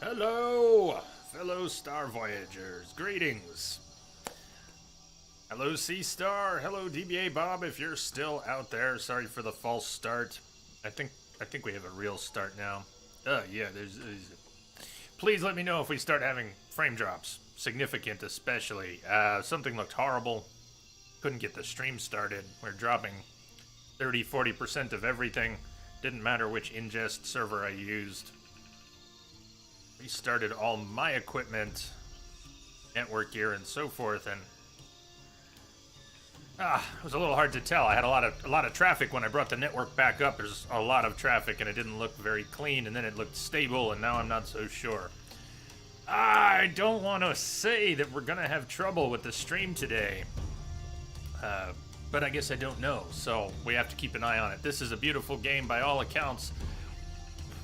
Hello, fellow Star Voyagers. Greetings. Hello, Sea Star. Hello, DBA Bob. If you're still out there, sorry for the false start. I think we have a real start now. Yeah. There's. Please let me know if we start having frame drops, significant especially. Something looked horrible. Couldn't get the stream started. We're dropping 30-40% of everything. Didn't matter which ingest server I used. Restarted all my equipment, network gear, and so forth, and it was a little hard to tell. I had a lot of traffic when I brought the network back up. There's a lot of traffic, and it didn't look very clean. And then it looked stable, and now I'm not so sure. I don't want to say that we're gonna have trouble with the stream today, but I guess I don't know. So we have to keep an eye on it. This is a beautiful game by all accounts.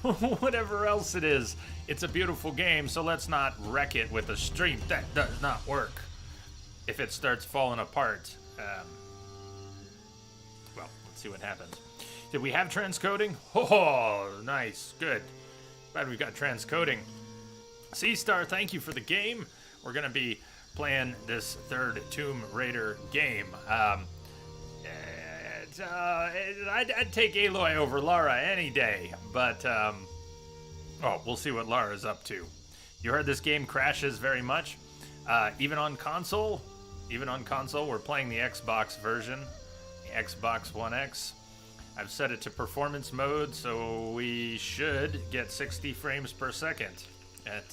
Whatever else it is, it's a beautiful game, so let's not wreck it with a stream. That does not work. If it starts falling apart, well, let's see what happens. Did we have transcoding? Oh, nice, good. Glad we've got transcoding. Sea Star, thank you for the game. We're gonna be playing this third Tomb Raider game. I'd take Aloy over Lara any day, but we'll see what Lara's up to. You heard this game crashes very much, even on console. We're playing the Xbox version, the Xbox One X. I've set it to performance mode, so we should get 60 frames per second at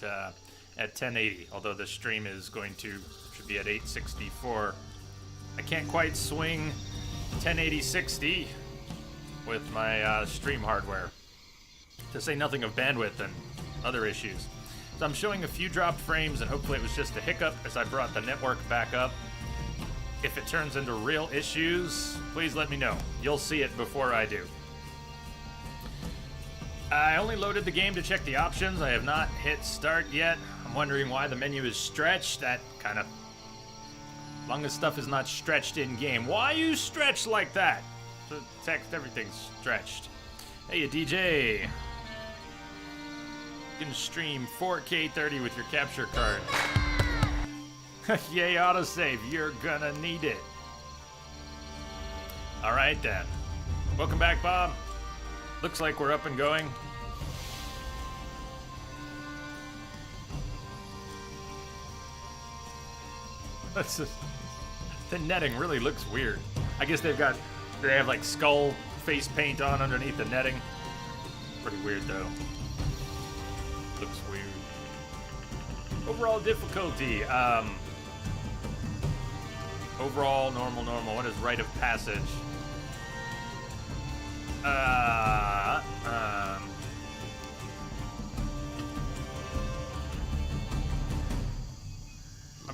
1080. Although the stream should be at 864. I can't quite swing 1080 60 with my stream hardware, to say nothing of bandwidth and other issues. So I'm showing a few dropped frames, and hopefully it was just a hiccup as I brought the network back up. If it turns into real issues, please let me know. You'll see it before I do. I only loaded the game to check the options. I have not hit start yet. I'm wondering why the menu is stretched. That kind of... As long as stuff is not stretched in-game. Why you stretch like that? The text, everything's stretched. Hey, you DJ. You can stream 4K 30 with your capture card. Yay, autosave. You're gonna need it. Alright then. Welcome back, Bob. Looks like we're up and going. That's just... The netting really looks weird. I guess they have like skull face paint on underneath the netting. Pretty weird though. Looks weird. Overall difficulty. Overall normal. What is rite of passage? I'm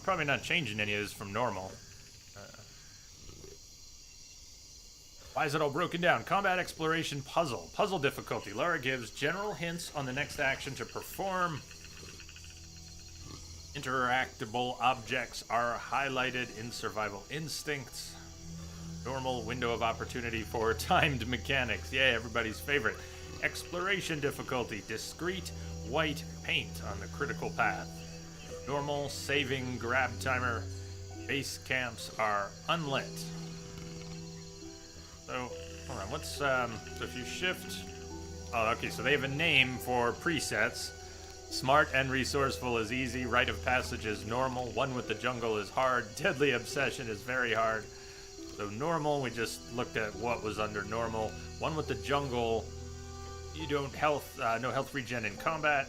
probably not changing any of this from normal. Why is it all broken down? Combat exploration puzzle. Puzzle difficulty. Lara gives general hints on the next action to perform. Interactable objects are highlighted in survival instincts. Normal window of opportunity for timed mechanics. Yay, everybody's favorite. Exploration difficulty. Discrete white paint on the critical path. Normal saving grab timer. Base camps are unlit. So, hold on, so if you shift... Oh, okay, so they have a name for presets. Smart and resourceful is easy, rite of passage is normal, one with the jungle is hard, deadly obsession is very hard. So normal, we just looked at what was under normal. One with the jungle, you don't no health regen in combat.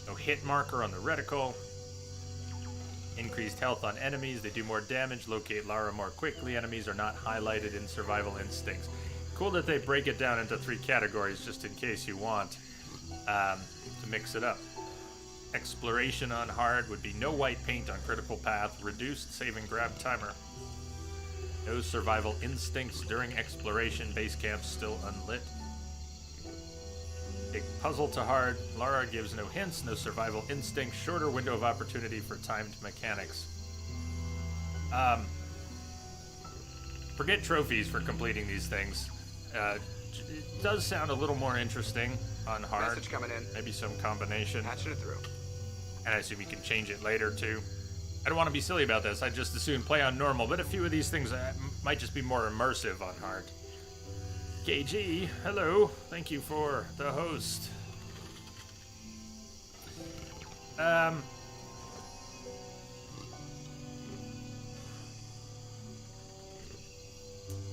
No hit marker on the reticle. Increased health on enemies, they do more damage, locate Lara more quickly, enemies are not highlighted in survival instincts. Cool that they break it down into 3 categories just in case you want to mix it up. Exploration on hard would be no white paint on critical path, reduced save and grab timer. No survival instincts during exploration, base camp still unlit. Take puzzle to hard. Lara gives no hints, no survival instinct, shorter window of opportunity for timed mechanics. Forget trophies for completing these things. It does sound a little more interesting. on hard. Message coming in. Maybe some combination. Patching it through. And I assume you can change it later too. I don't want to be silly about this. I'd just as soon play on normal, but a few of these things might just be more immersive on hard. KG, hello. Thank you for the host.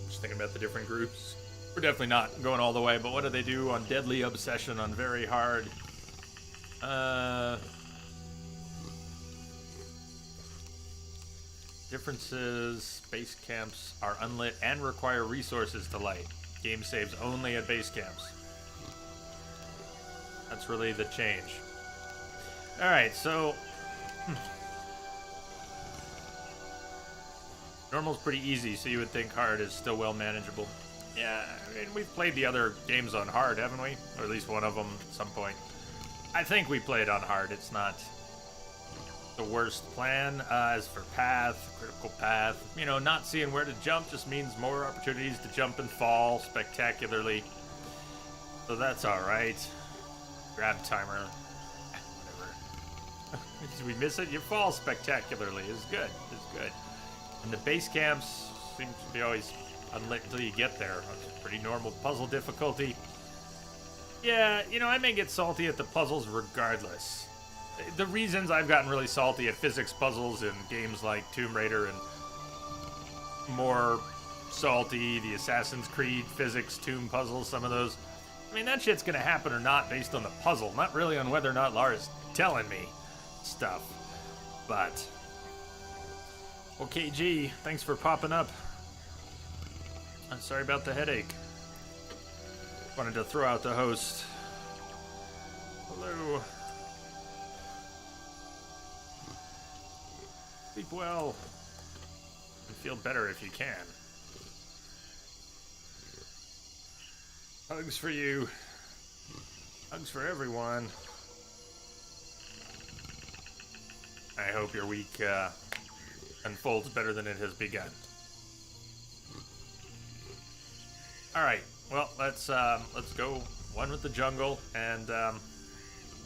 Just thinking about the different groups. We're definitely not going all the way, but what do they do on Deadly Obsession on very hard? Differences, base camps are unlit and require resources to light. Game saves only at base camps. That's really the change. Alright, so... Normal's pretty easy, so you would think hard is still well manageable. Yeah, I mean, we've played the other games on hard, haven't we? Or at least one of them at some point. I think we played on hard. It's not the worst plan. As for path, critical path, you know, not seeing where to jump just means more opportunities to jump and fall spectacularly. So that's alright. Grab timer. Whatever. Did we miss it? You fall spectacularly. It's good. It's good. And the base camps seem to be always unlit until you get there. It's pretty normal puzzle difficulty. Yeah, you know, I may get salty at the puzzles regardless. The reasons I've gotten really salty at physics puzzles in games like Tomb Raider and more salty, the Assassin's Creed physics tomb puzzles, some of those. I mean, that shit's gonna happen or not based on the puzzle, not really on whether or not Lara's telling me stuff. But, well, KG, thanks for popping up. I'm sorry about the headache. Wanted to throw out the host. Hello. Sleep well. And feel better if you can. Hugs for you. Hugs for everyone. I hope your week unfolds better than it has begun. Alright, well, let's go one with the jungle, and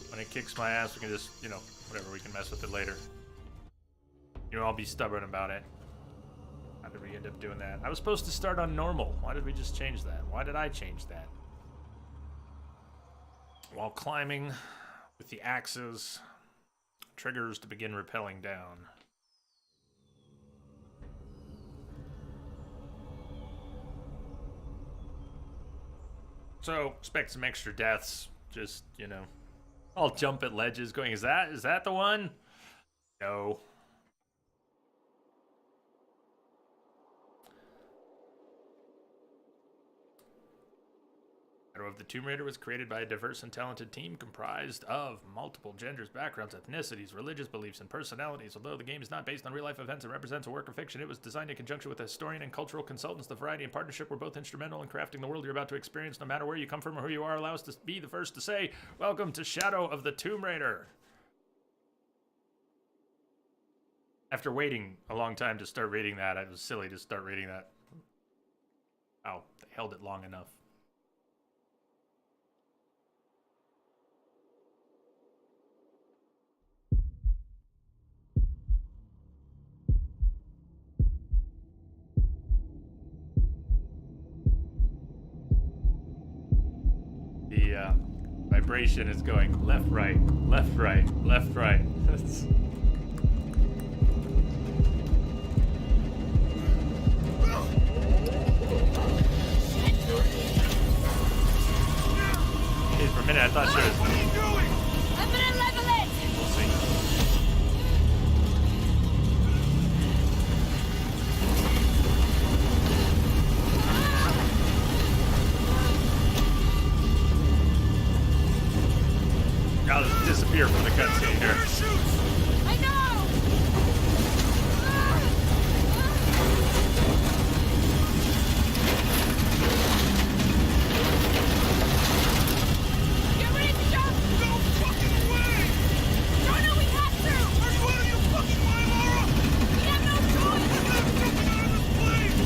when it kicks my ass, we can just, you know, whatever, we can mess with it later. You know, I'll be stubborn about it. How did we end up doing that? I was supposed to start on normal. Why did we just change that? Why did I change that? While climbing with the axes, triggers to begin rappelling down. So, expect some extra deaths. Just, you know, I'll jump at ledges going, is that the one? No. Shadow of the Tomb Raider was created by a diverse and talented team comprised of multiple genders, backgrounds, ethnicities, religious beliefs, and personalities. Although the game is not based on real-life events and represents a work of fiction, it was designed in conjunction with a historian and cultural consultants. The variety and partnership were both instrumental in crafting the world you're about to experience. No matter where you come from or who you are, allow us to be the first to say, welcome to Shadow of the Tomb Raider. After waiting a long time to start reading that, it was silly to start reading that. Oh, they held it long enough. The vibration is going left, right, left, right, left, right. For a minute, I thought she was. What are you doing? I'm gonna level it. We'll see. I'll just disappear from the cutscene here. I know. Get ready to jump. No fucking way! No, no, we have to. Are you out of your fucking mind, Laura? We have no choice. I'm not jumping out of this plane!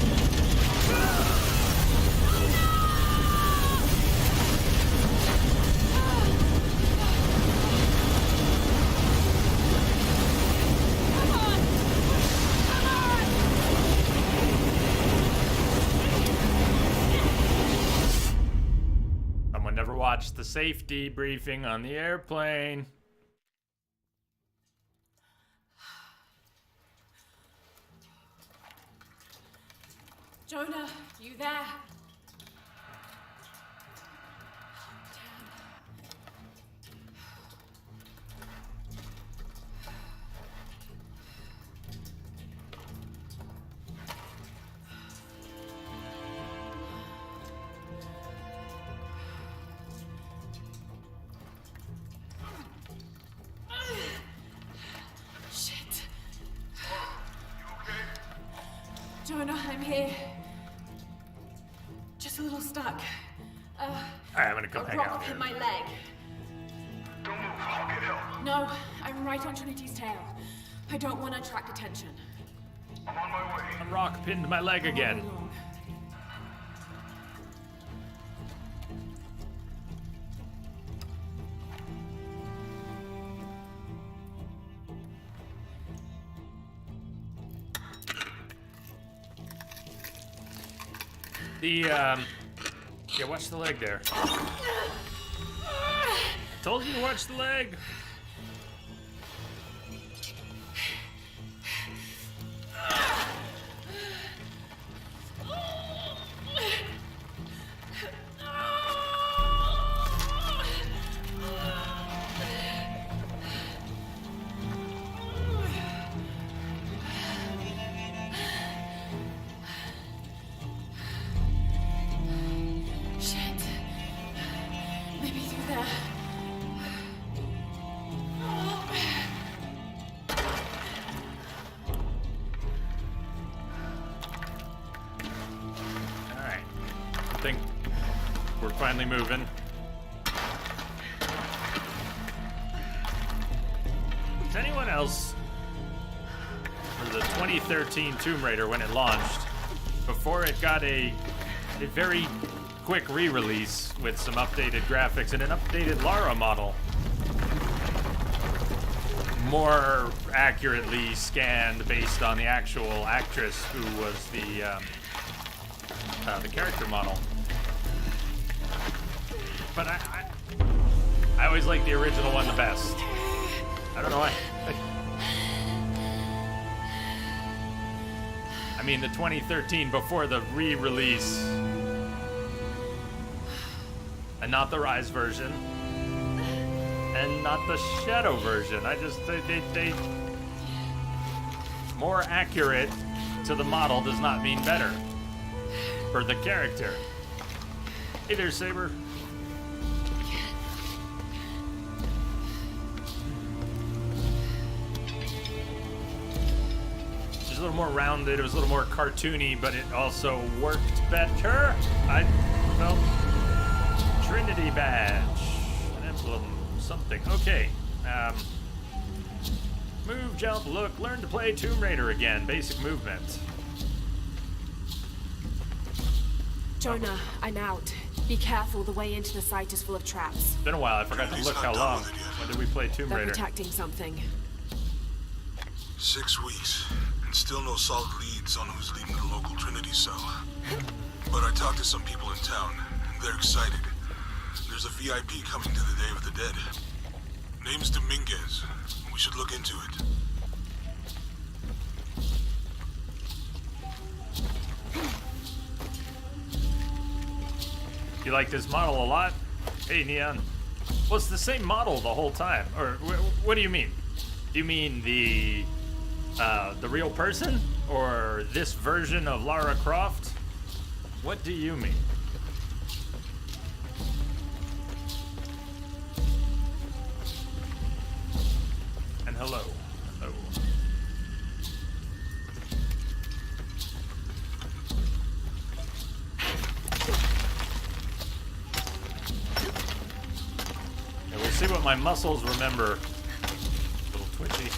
watch the safety briefing on the airplane. Jonah, you there? Shit. You okay? Jonah, I'm here. Just a little stuck. All right, I'm gonna come A hang out rock here. hit my leg. Don't move. I'll get help. No, I'm right on Trinity's tail. I don't want to attract attention. I'm on my way. A rock pinned my leg again. Won't be long. Yeah, watch the leg there. Told you to watch the leg. Shit. Maybe through there. All right. I think we're finally moving. Does anyone else, for the 2013 Tomb Raider when it launched, before it got a very quick re-release with some updated graphics and an updated Lara model, more accurately scanned based on the actual actress who was the character model. But I always like the original one the best. I don't know why. I mean, the 2013 before the re-release, and not the Rise version, and not the Shadow version. I just they more accurate to the model does not mean better for the character. Hey there, Saber. It was a little more rounded, it was a little more cartoony, but it also worked better. I felt Trinity badge, an emblem, something. Okay. Move, jump, look, learn to play Tomb Raider again. Basic movement. Jonah, I'm out. Be careful, the way into the site is full of traps. Been a while, I forgot to He's look not how done long. with it yet. When did we play Tomb They're Raider? protecting something. 6 weeks, and still no solid leads on who's leading the local Trinity cell. But I talked to some people in town, and they're excited. There's a VIP coming to the Day of the Dead. Name's Dominguez. We should look into it. You like this model a lot? Hey, Neon. Well, it's the same model the whole time. Or what do you mean? Do you mean the real person, or this version of Lara Croft? What do you mean? And hello. Hello. Yeah, we'll see what my muscles remember. A little twitchy.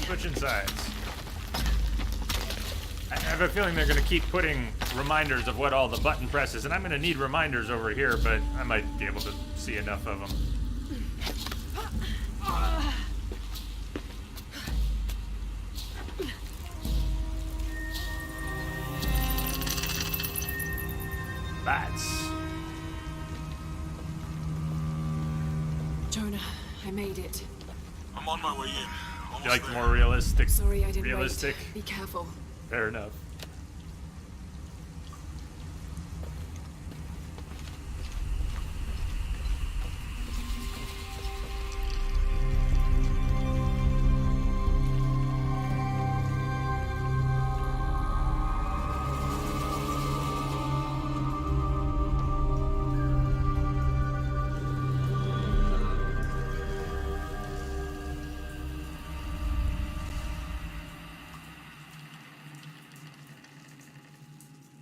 Switching sides. have a feeling they're gonna keep putting reminders of what all the button presses, and I'm gonna need reminders over here, but I might be able to see enough of them. Bats. Jonah, I made it. I'm on my way in. Almost You like there. more realistic? Sorry I didn't Realistic? wait. Be careful. Fair enough.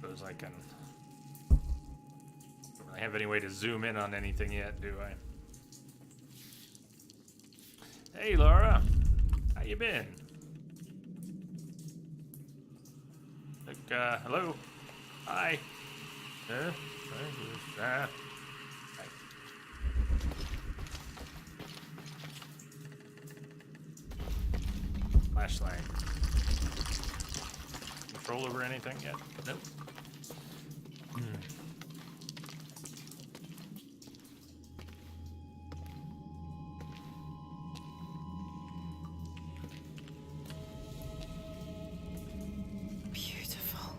Suppose I can. Don't really have any way to zoom in on anything yet, do I? Hey, Laura. How you been? Like, hello? Hi. Hi. Flashlight. Control over anything yet? Nope. Beautiful.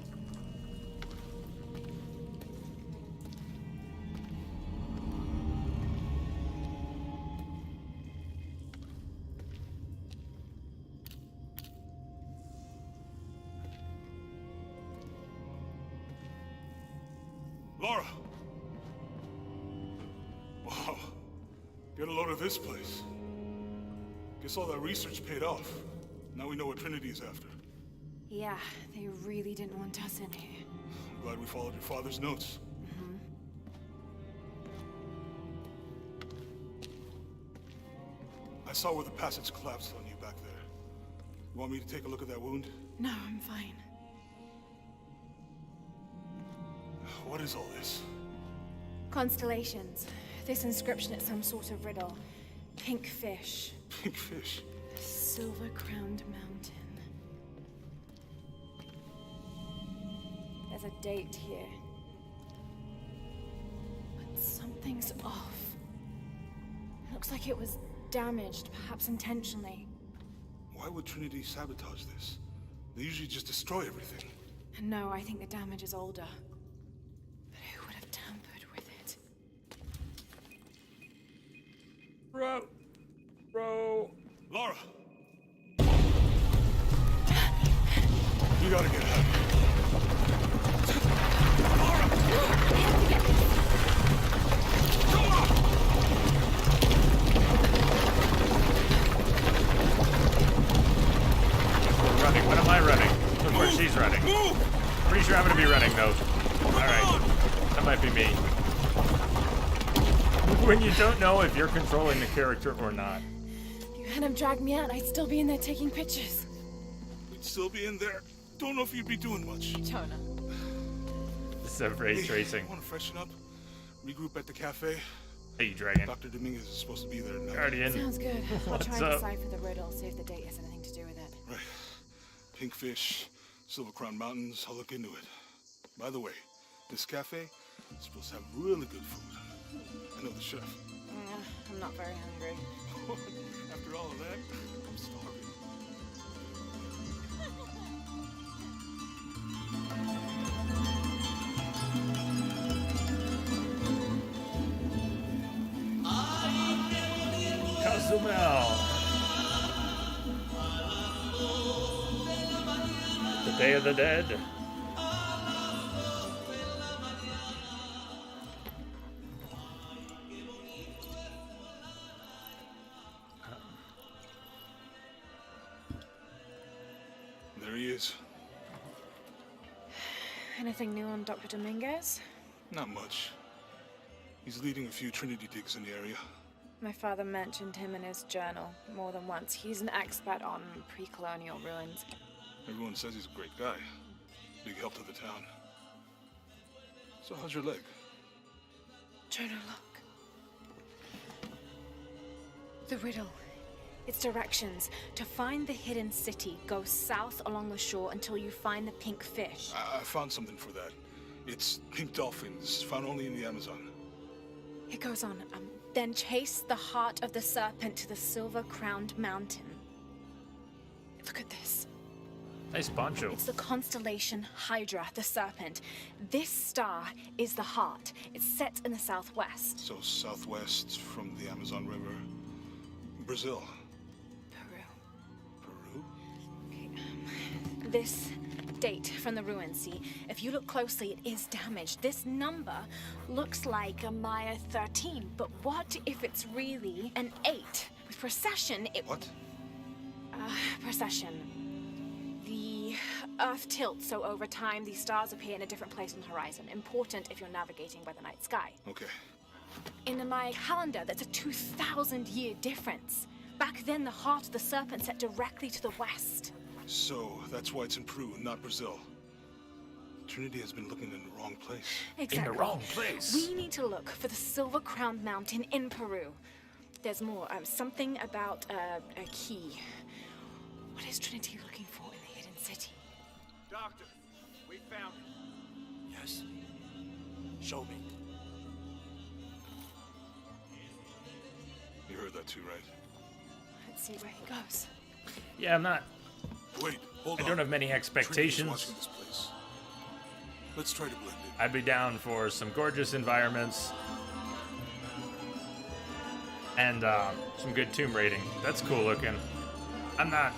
Laura! Wow. Get a load of this place. Guess all that research paid off. Now we know what Trinity is after. Yeah, they really didn't want us in here. I'm glad we followed your father's notes. I saw where the passage collapsed on you back there. You want me to take a look at that wound? No, I'm fine. What is all this? Constellations. This inscription is some sort of riddle. Pink fish. Pink fish. Silver-crowned mountain. There's a date here. But something's off. Looks like it was damaged, perhaps intentionally. Why would Trinity sabotage this? They usually just destroy everything. No, I think the damage is older. But who would have tampered with it? Bro. Laura! You gotta get out. Running. When am I running? Look where she's running. Move! Pretty sure I'm gonna be running though. Alright. That might be me. When you don't know if you're controlling the character or not. If you hadn't dragged me out, I'd still be in there taking pictures. We'd still be in there. Don't know if you'd be doing much. Jonah. This is ray tracing. Want to freshen up? Regroup at the cafe? Hey, you dragon. Dr. Dominguez is supposed to be there now. Guardian. Sounds good. I'll What's try and up? decipher the riddle, see if the date has anything to do with it. Right. Pink fish, Silver Crown Mountains. I'll look into it. By the way, this cafe is supposed to have really good food. I know the chef. I'm not very hungry. After all of that, I'm starving. Cozumel. The Day of the Dead. There he is. Anything new on Dr. Dominguez? Not much. He's leading a few Trinity digs in the area. My father mentioned him in his journal more than once. He's an expert on pre-colonial ruins. Everyone says he's a great guy. big help to the town. So how's your leg? Jonah, look. The riddle. Its directions. To find the hidden city, go south along the shore until you find the pink fish. I found something for that. It's pink dolphins, found only in the Amazon. It goes on. Then chase the heart of the serpent to the silver-crowned mountain. Look at this. Nice poncho. It's the constellation Hydra, the serpent. This star is the heart. It's set in the southwest. So southwest from the Amazon River. Brazil. Peru. Peru? Okay, this date from the ruins, see? If you look closely, it is damaged. This number looks like a Maya 13, but what if it's really an 8? With precession, it... What? Precession. The Earth tilts, so over time, these stars appear in a different place on the horizon. Important if you're navigating by the night sky. Okay. In the Maya calendar, that's a 2,000-year difference. Back then, the heart of the serpent set directly to the west. So that's why it's in Peru, not Brazil. Trinity has been looking in the wrong place. Exactly. In the wrong place. We need to look for the silver-crowned mountain in Peru. There's more. Something about a key. What is Trinity looking for in the hidden city? Doctor, we found it. Yes. Show me. You heard that too, right? Let's see where he goes. Yeah, I'm not. Wait, hold on. I don't have many Trinity's expectations. watching this place. Let's try to blend in. I'd be down for some gorgeous environments and some good tomb raiding. That's cool looking. I'm not,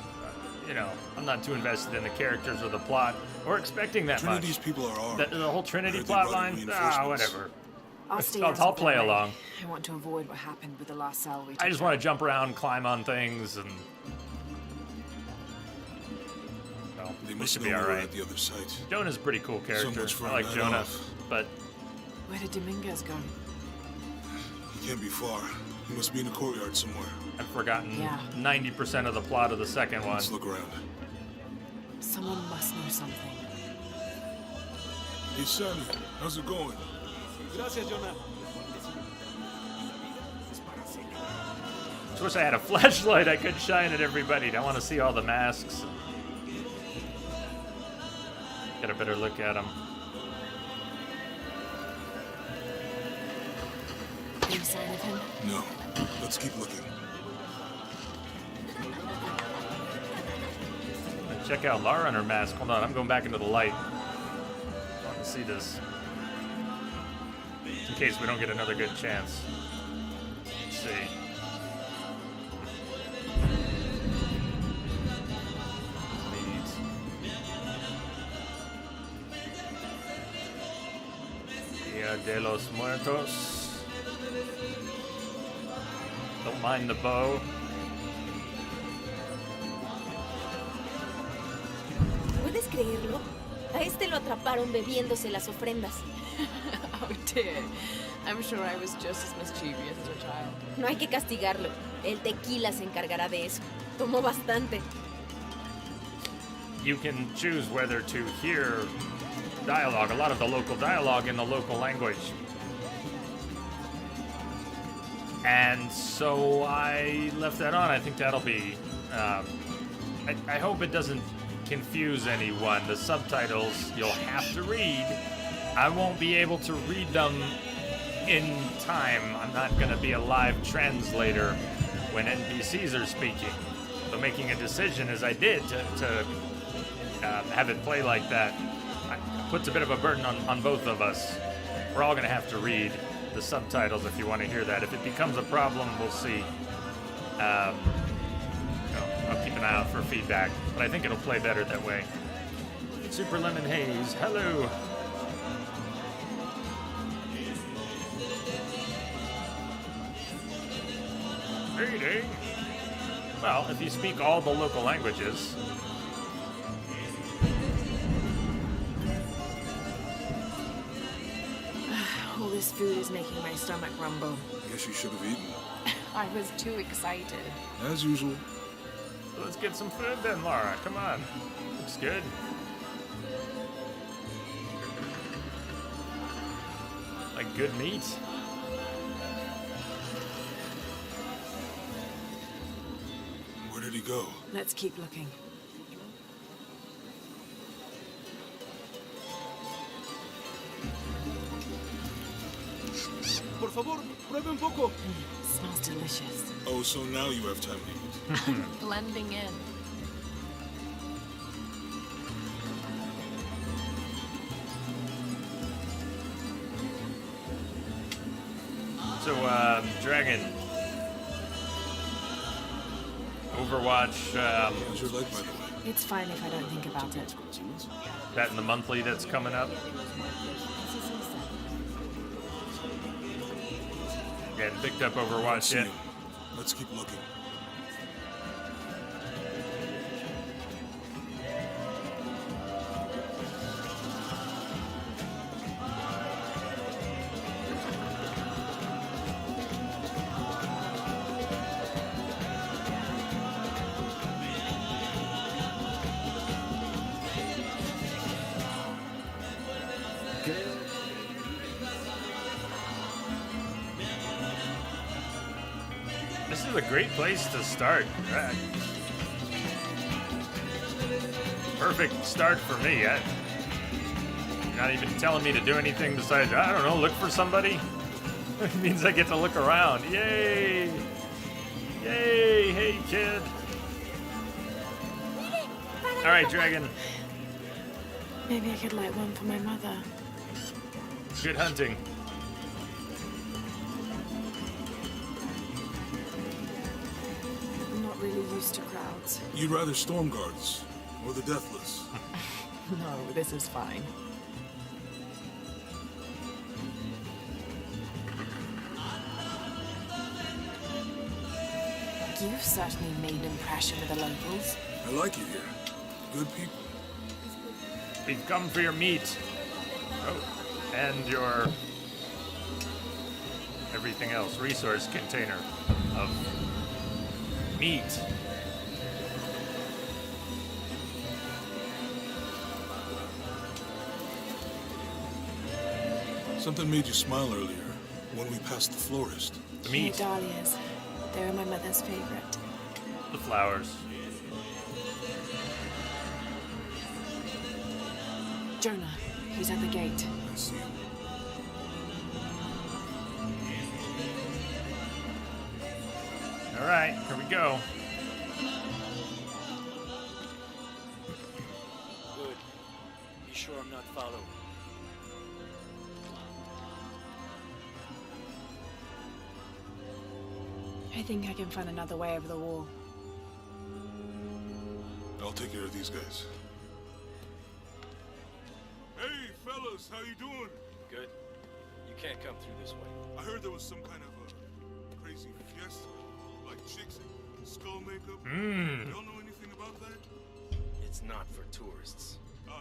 I'm not too invested in the characters or the plot or expecting that Trinity's much. people are armed. The whole Trinity Heard they plot brought line, in reinforcements. whatever. I'll stay I'll out of play their way. along. I want to avoid what happened with the last cell we took I just want to out. jump around, climb on things, and well, They we must should know be all we were right. at the other site. Jonah's a pretty cool character. much for I a like night Jonah, off. but Where did Dominguez go? He can't be far. He must be in the courtyard somewhere. I've forgotten Yeah. 90% of the plot of the second one. Let's look around. Someone must know something. Hey, Sammy, how's it going? Gracias, Jonah. I wish I had a flashlight I could shine at everybody. I want to see all the masks. Get a better look at them. Any sign of him? No. Let's keep looking. Check out Lara and her mask. Hold on, I'm going back into the light. I want to see this. In case we don't get another good chance. Let's see. Leads. Dia de los Muertos. Don't mind the bow. ¿Puedes creerlo? A este lo atraparon bebiéndose las ofrendas. Oh dear. I'm sure I was just as mischievous as a child. No hay que castigarlo. El tequila se encargará de eso. Tomó bastante. You can choose whether to hear dialogue, a lot of the local dialogue in the local language. And so I left that on. I think that'll be. I hope it doesn't confuse anyone. The subtitles you'll have to read. I won't be able to read them in time. I'm not going to be a live translator when NPCs are speaking. So making a decision as I did to have it play like that puts a bit of a burden on both of us. We're all going to have to read the subtitles if you want to hear that. If it becomes a problem, we'll see. I'll keep an eye out for feedback, but I think it'll play better that way. Super Lemon Haze, hello. Greeting. Well, if you speak all the local languages, All this food is making my stomach rumble. Guess you should have eaten. I was too excited. As usual. let's get some food then, Lara. Come on. Looks good. Like good meat. Where did he go? Let's keep looking. Por favor, pruebe un poco. Smells delicious. Oh, so now you have time to eat. Blending in. So, Dragon. Overwatch, How's your leg, by the way? It's fine if I don't think about it. that in the monthly that's coming up. Yeah, picked up Overwatch See yet. him. Let's keep looking. This is a great place to start. Perfect start for me. You're not even telling me to do anything besides, I don't know, look for somebody. It means I get to look around. Yay! Yay! Hey, kid. All right, Dragon. Maybe I could light one for my mother. Good hunting. I'm not really used to crowds. You'd rather storm guards or the deathless? No, this is fine. You've certainly made an impression with the locals. I like it here. Good people. We've come for your meat. Oh, and your everything else. Resource container of meat. Something made you smile earlier when we passed the florist. The Here, meat. dahlias. They're my mother's favorite. The flowers. Jonah, he's at the gate. I see him. All right, here we go. Good. Be sure I'm not followed. I think I can find another way over the wall. I'll take care of these guys. Hey, fellas, how you doing? Good. You can't come through this way. I heard there was some kind of a crazy fiesta, like chicks in skull makeup. Y'all know anything about that? It's not for tourists. No,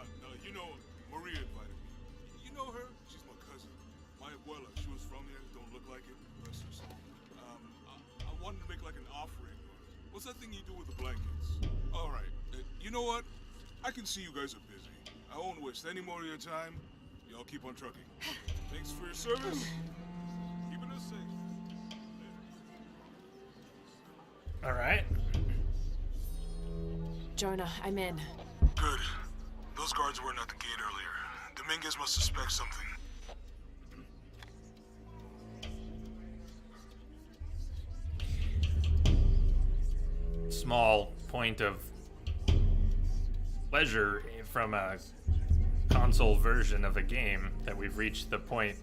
you know, Maria invited me. You know her? She's my cousin. My abuela, she was from here. Don't look like it. Bless her soul. I wanted to make like an offering. What's that thing you do with the blankets? All right. You know what? I can see you guys are busy. I won't waste any more of your time. Y'all keep on trucking. Thanks for your service. Keeping us safe. All right. Jonah, I'm in. Good. Those guards weren't at the gate earlier. Dominguez must suspect something. Small point of pleasure from a console version of a game that we've reached the point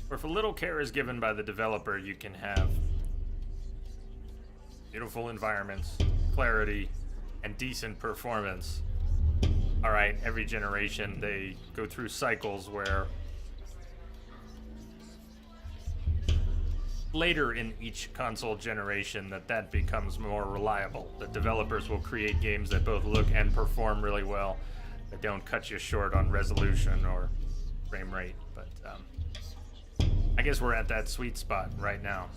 where if a little care is given by the developer, you can have beautiful environments, clarity, and decent performance. All right, every generation they go through cycles where later in each console generation that becomes more reliable. The developers will create games that both look and perform really well, that don't cut you short on resolution or frame rate. But I guess we're at that sweet spot right now.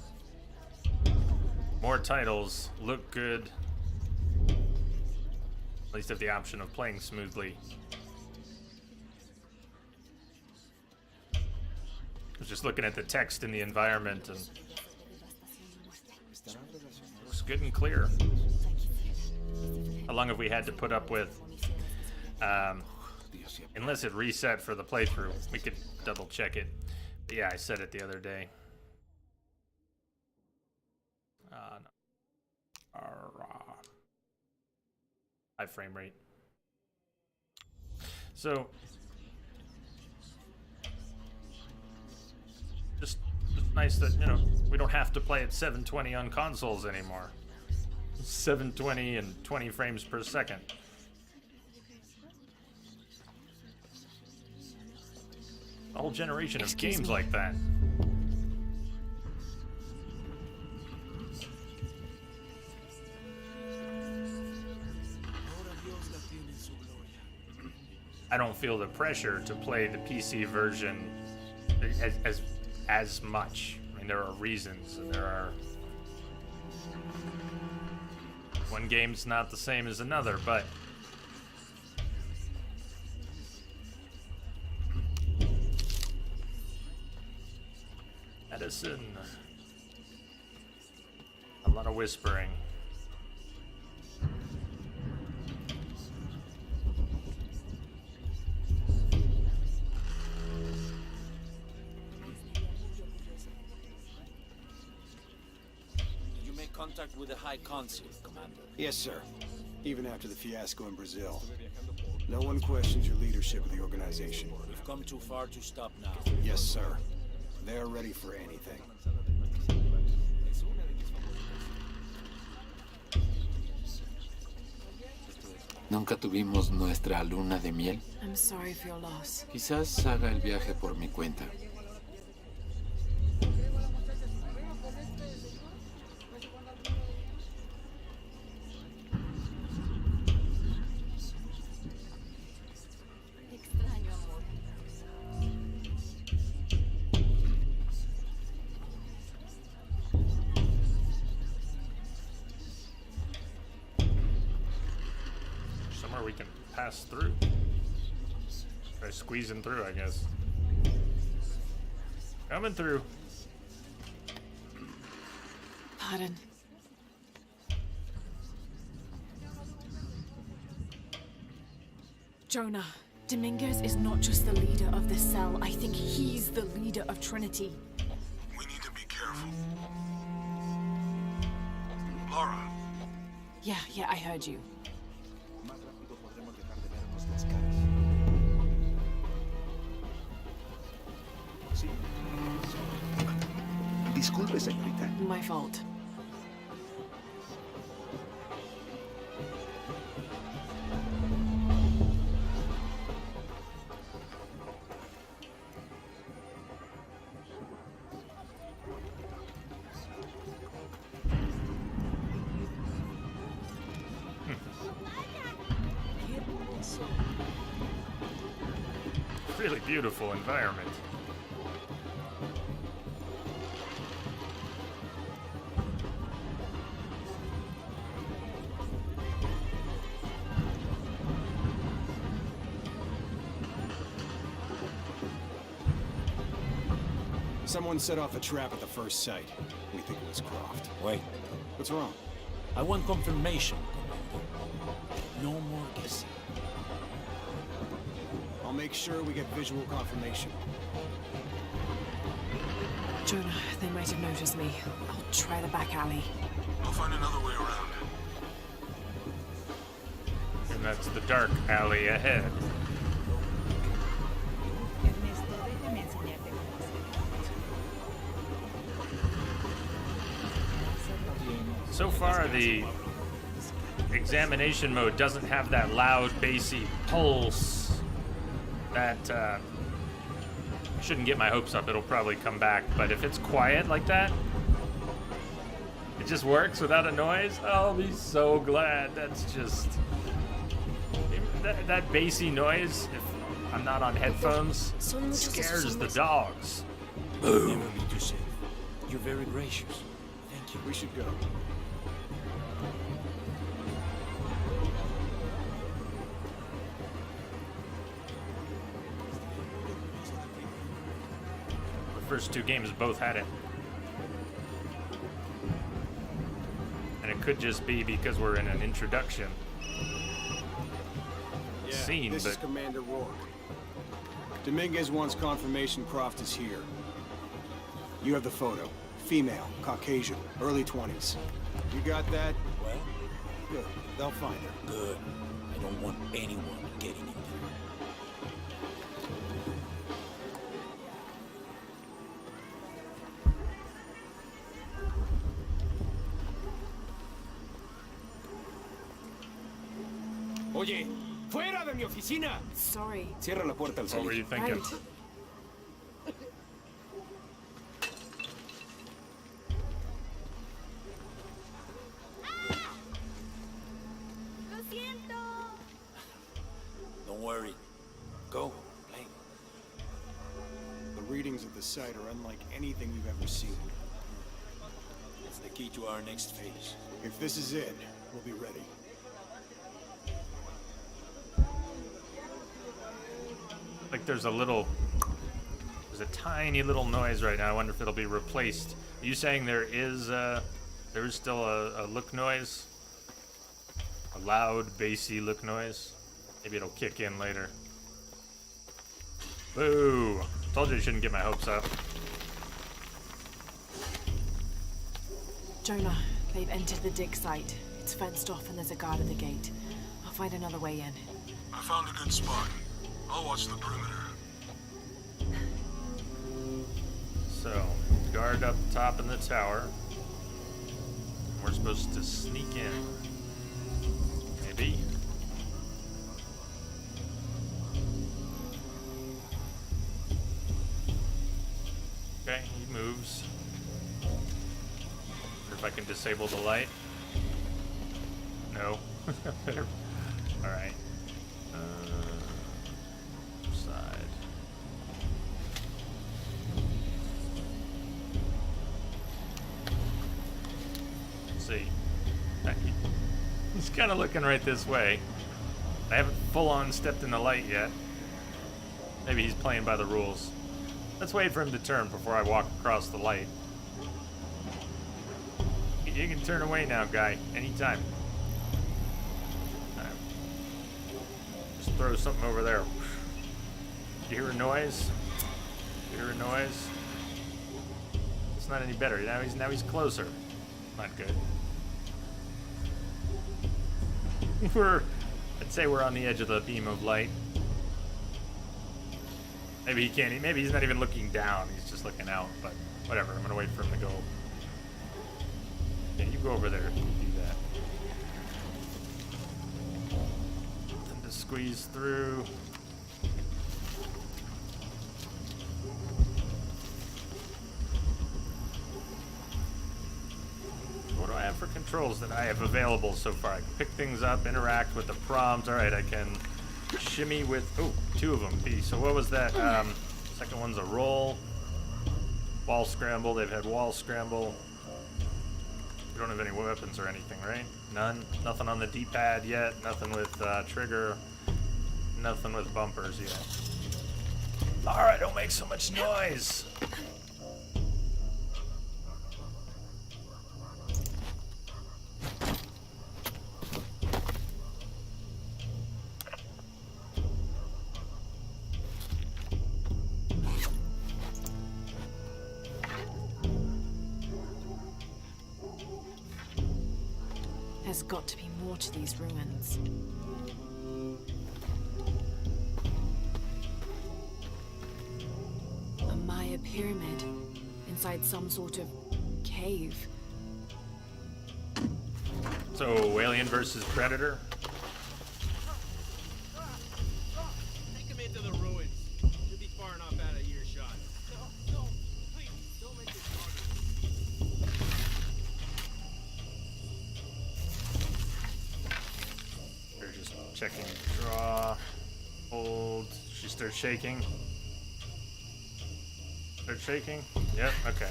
More titles look good, at least have the option of playing smoothly. was just looking at the text in the environment, and looks good and clear. How long have we had to put up with? Unless it reset for the playthrough, we could double check it. But yeah, I said it the other day. High frame rate. So just nice that, you know, we don't have to play at 720 on consoles anymore. 720 and 20 frames per second. A whole generation of games like that. I don't feel the pressure to play the PC version as much. I mean, there are reasons. There are... One game's not the same as another, but... Edison. A lot of whispering. Contact with the High Consul, Commander. Yes, sir. Even after the fiasco in Brazil. No one questions your leadership of the organization. We've come too far to stop now. Yes, sir. They're ready for anything. Nunca tuvimos nuestra luna de miel. I'm sorry for your loss. Quizás haga el viaje por mi cuenta. We can pass through. Try squeezing through, I guess. Coming through. Pardon. Jonah, Dominguez is not just the leader of this cell. I think he's the leader of Trinity. We need to be careful. Laura. Yeah, I heard you. Disculpe, señorita. My fault. Really beautiful environment. Someone set off a trap at the first site. We think it was Croft. Wait, What's wrong? I want confirmation, Commander. No more guessing. I'll make sure we get visual confirmation. Jonah, they might have noticed me. I'll try the back alley. I'll find another way around. And that's the dark alley ahead. So far, the examination mode doesn't have that loud, bassy pulse that shouldn't get my hopes up. It'll probably come back, but if it's quiet like that, it just works without a noise. I'll be so glad. That's just that bassy noise. If I'm not on headphones, scares the dogs. Never be too safe. You're very gracious. Thank you. We should go. first two games both had it. And it could just be because we're in an introduction scene, This is Commander Rourke. Dominguez wants confirmation Croft is here. You have the photo. Female, Caucasian, early 20s. You got that? Well, Good. They'll find her. good. I don't want anyone getting in there. Oye, fuera de mi oficina. Sorry. Cierra la puerta al what were salir. you thinking? Right. Don't worry. Go, play. The readings of the site are unlike anything we've ever seen. It's the key to our next phase. If this is it, we'll be ready. Like there's a tiny little noise right now. I wonder if it'll be replaced. Are you saying there is still a look noise? A loud, bassy look noise? Maybe it'll kick in later. Boo! Told you I shouldn't get my hopes up. Jonah, they've entered the dig site. It's fenced off and there's a guard at the gate. I'll find another way in. I found a good spot. I'll watch the perimeter. So, guard up top in the tower. We're supposed to sneak in. Maybe. Okay, he moves. Wonder if I can disable the light. No. Alright. Side. Let's see. He's kind of looking right this way. I haven't full-on stepped in the light yet. Maybe he's playing by the rules. Let's wait for him to turn before I walk across the light. You can turn away now, guy. Anytime. Alright. Just throw something over there. You hear a noise? You hear a noise? It's not any better. Now he's closer. Not good. I'd say we're on the edge of the beam of light. Maybe he can't. Maybe he's not even looking down. He's just looking out. But whatever. I'm gonna wait for him to go. Yeah, you go over there. You do that. And to squeeze through. What do I have for controls that I have available so far? I can pick things up, interact with the prompts. All right, I can shimmy with, two of them. So what was that? Second one's a roll. Wall scramble. They've had wall scramble. We don't have any weapons or anything, right? None. Nothing on the D-pad yet. Nothing with trigger. Nothing with bumpers yet. Lara, don't make so much noise. There's got to be more to these ruins. A Maya pyramid inside some sort of cave. So, Alien versus Predator? Take him into the ruins. Should be far enough out of earshot. No, please, don't make this harder. They're just checking draw, hold. She starts shaking. Start shaking? Yep, okay.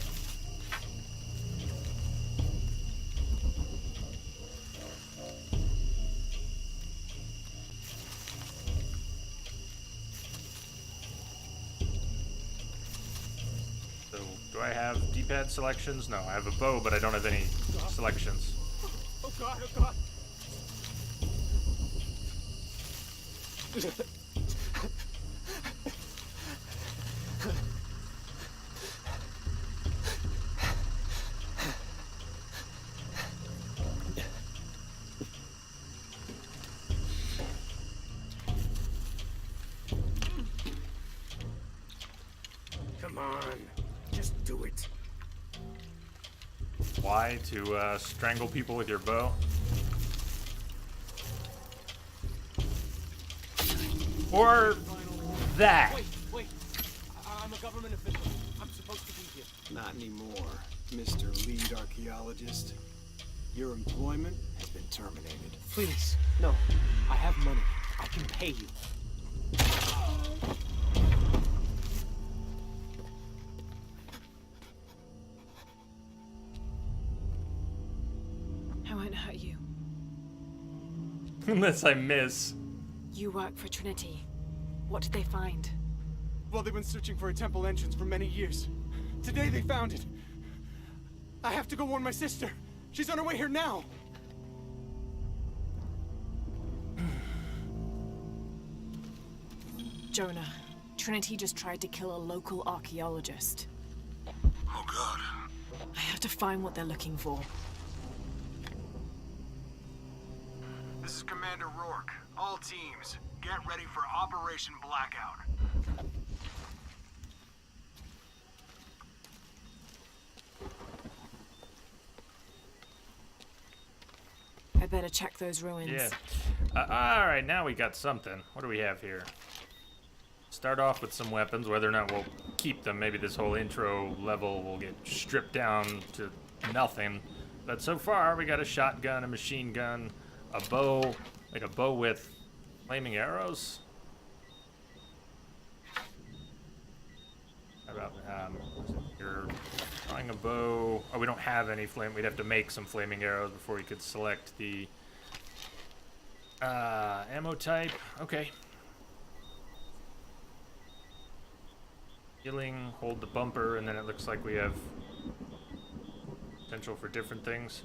So Do I have D-pad selections? No, I have a bow, but I don't have any selections. Oh god, oh god. Come on, just do it. Why? To strangle people with your bow? Or that? Wait. I'm a government official. I'm supposed to be here. Not anymore, Mr. Lead Archaeologist. Your employment has been terminated. Please, no. I have money. I can pay you. I won't hurt you. Unless I miss. You work for Trinity. What did they find? Well, they've been searching for a temple entrance for many years. Today they found it. I have to go warn my sister. She's on her way here now. Jonah, Trinity just tried to kill a local archaeologist. Oh god. I have to find what they're looking for. This is Commander Rourke. All teams, get ready for Operation Blackout. I better check those ruins. Yeah. Alright, now we got something. What do we have here? Start off with some weapons, whether or not we'll keep them. Maybe this whole intro level will get stripped down to nothing. But so far, we got a shotgun, a machine gun, a bow, like a bow with flaming arrows. How about, you're drawing a bow. Oh, we don't have any flame. We'd have to make some flaming arrows before we could select the ammo type. Okay. Healing, hold the bumper, and then it looks like we have potential for different things.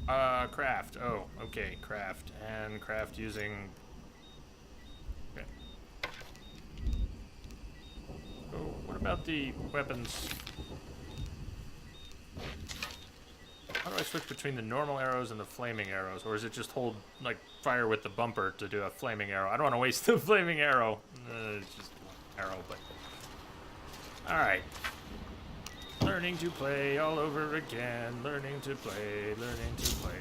Craft. Oh, okay, craft. And craft using... Okay. Oh, what about the weapons? How do I switch between the normal arrows and the flaming arrows? Or is it just hold, like, fire with the bumper to do a flaming arrow? I don't want to waste the flaming arrow. It's just an arrow, but... Alright. Learning to play all over again. Learning to play, learning to play.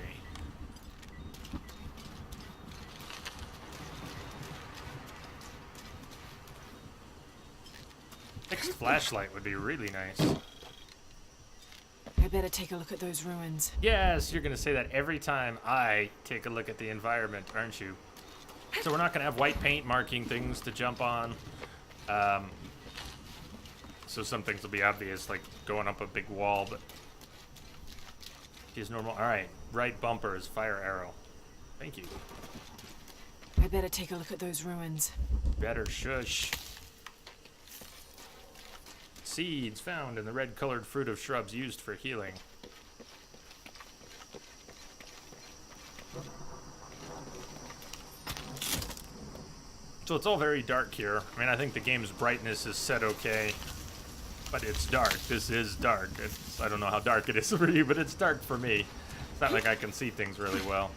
Fixed flashlight would be really nice. I better take a look at those ruins. Yes, you're gonna say that every time I take a look at the environment, aren't you? So we're not gonna have white paint marking things to jump on. So some things will be obvious, like going up a big wall, but is normal. All right, right bumper is fire arrow. Thank you. I better take a look at those ruins. Better shush. Seeds found in the red-colored fruit of shrubs used for healing. So it's all very dark here. I mean, I think the game's brightness is set okay, but it's dark. This is dark. I don't know how dark it is for you, but it's dark for me. It's not like I can see things really well.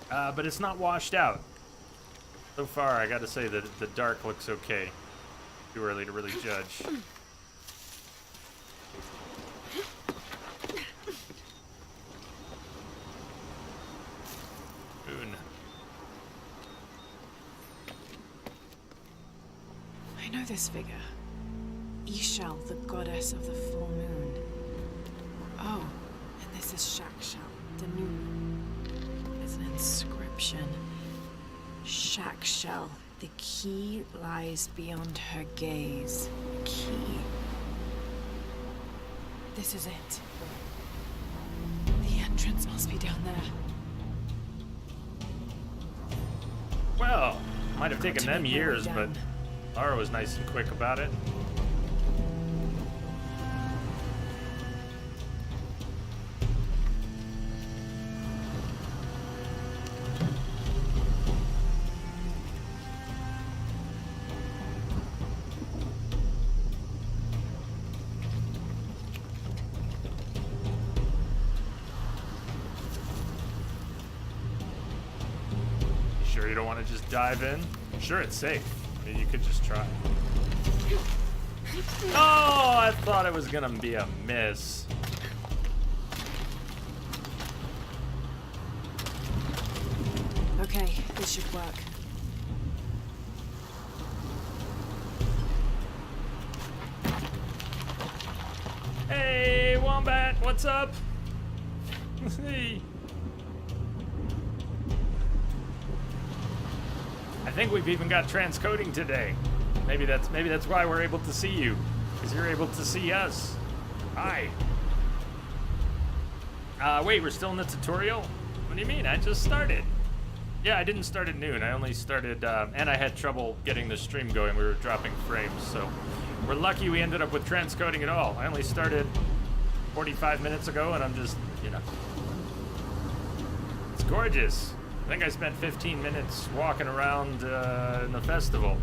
But it's not washed out. So far, I gotta say that the dark looks okay. Too early to really judge. Moon. I know this figure. Ishal, the goddess of the full moon. Oh, and this is Shakshal, the new moon. There's an inscription. Shakshal, the key lies beyond her gaze. Key. This is it. The entrance must be down there. Well, might have taken them years, but Lara was nice and quick about it. Sure you don't want to just dive in? Sure, it's safe. I mean, you could just try. Oh, I thought it was gonna be a miss. Okay, this should work. Hey, Wombat, what's up? Hey. I think we've even got transcoding today. Maybe that's why we're able to see you, because you're able to see us. Hi. Wait, we're still in the tutorial? What do you mean? I just started. Yeah, I didn't start at noon. I only started, and I had trouble getting the stream going. We were dropping frames, so we're lucky we ended up with transcoding at all. I only started 45 minutes ago, and I'm just, you know. It's gorgeous. I think I spent 15 minutes walking around in the festival,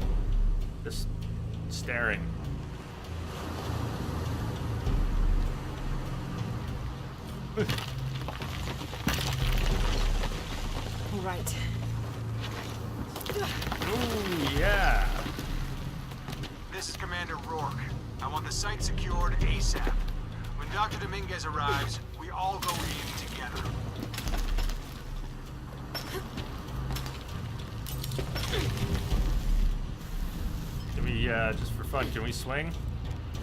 just staring. All right. Ooh, yeah. This is Commander Rourke. I want the site secured ASAP. When Dr. Dominguez arrives, we all go in together. Can we, just for fun, can we swing?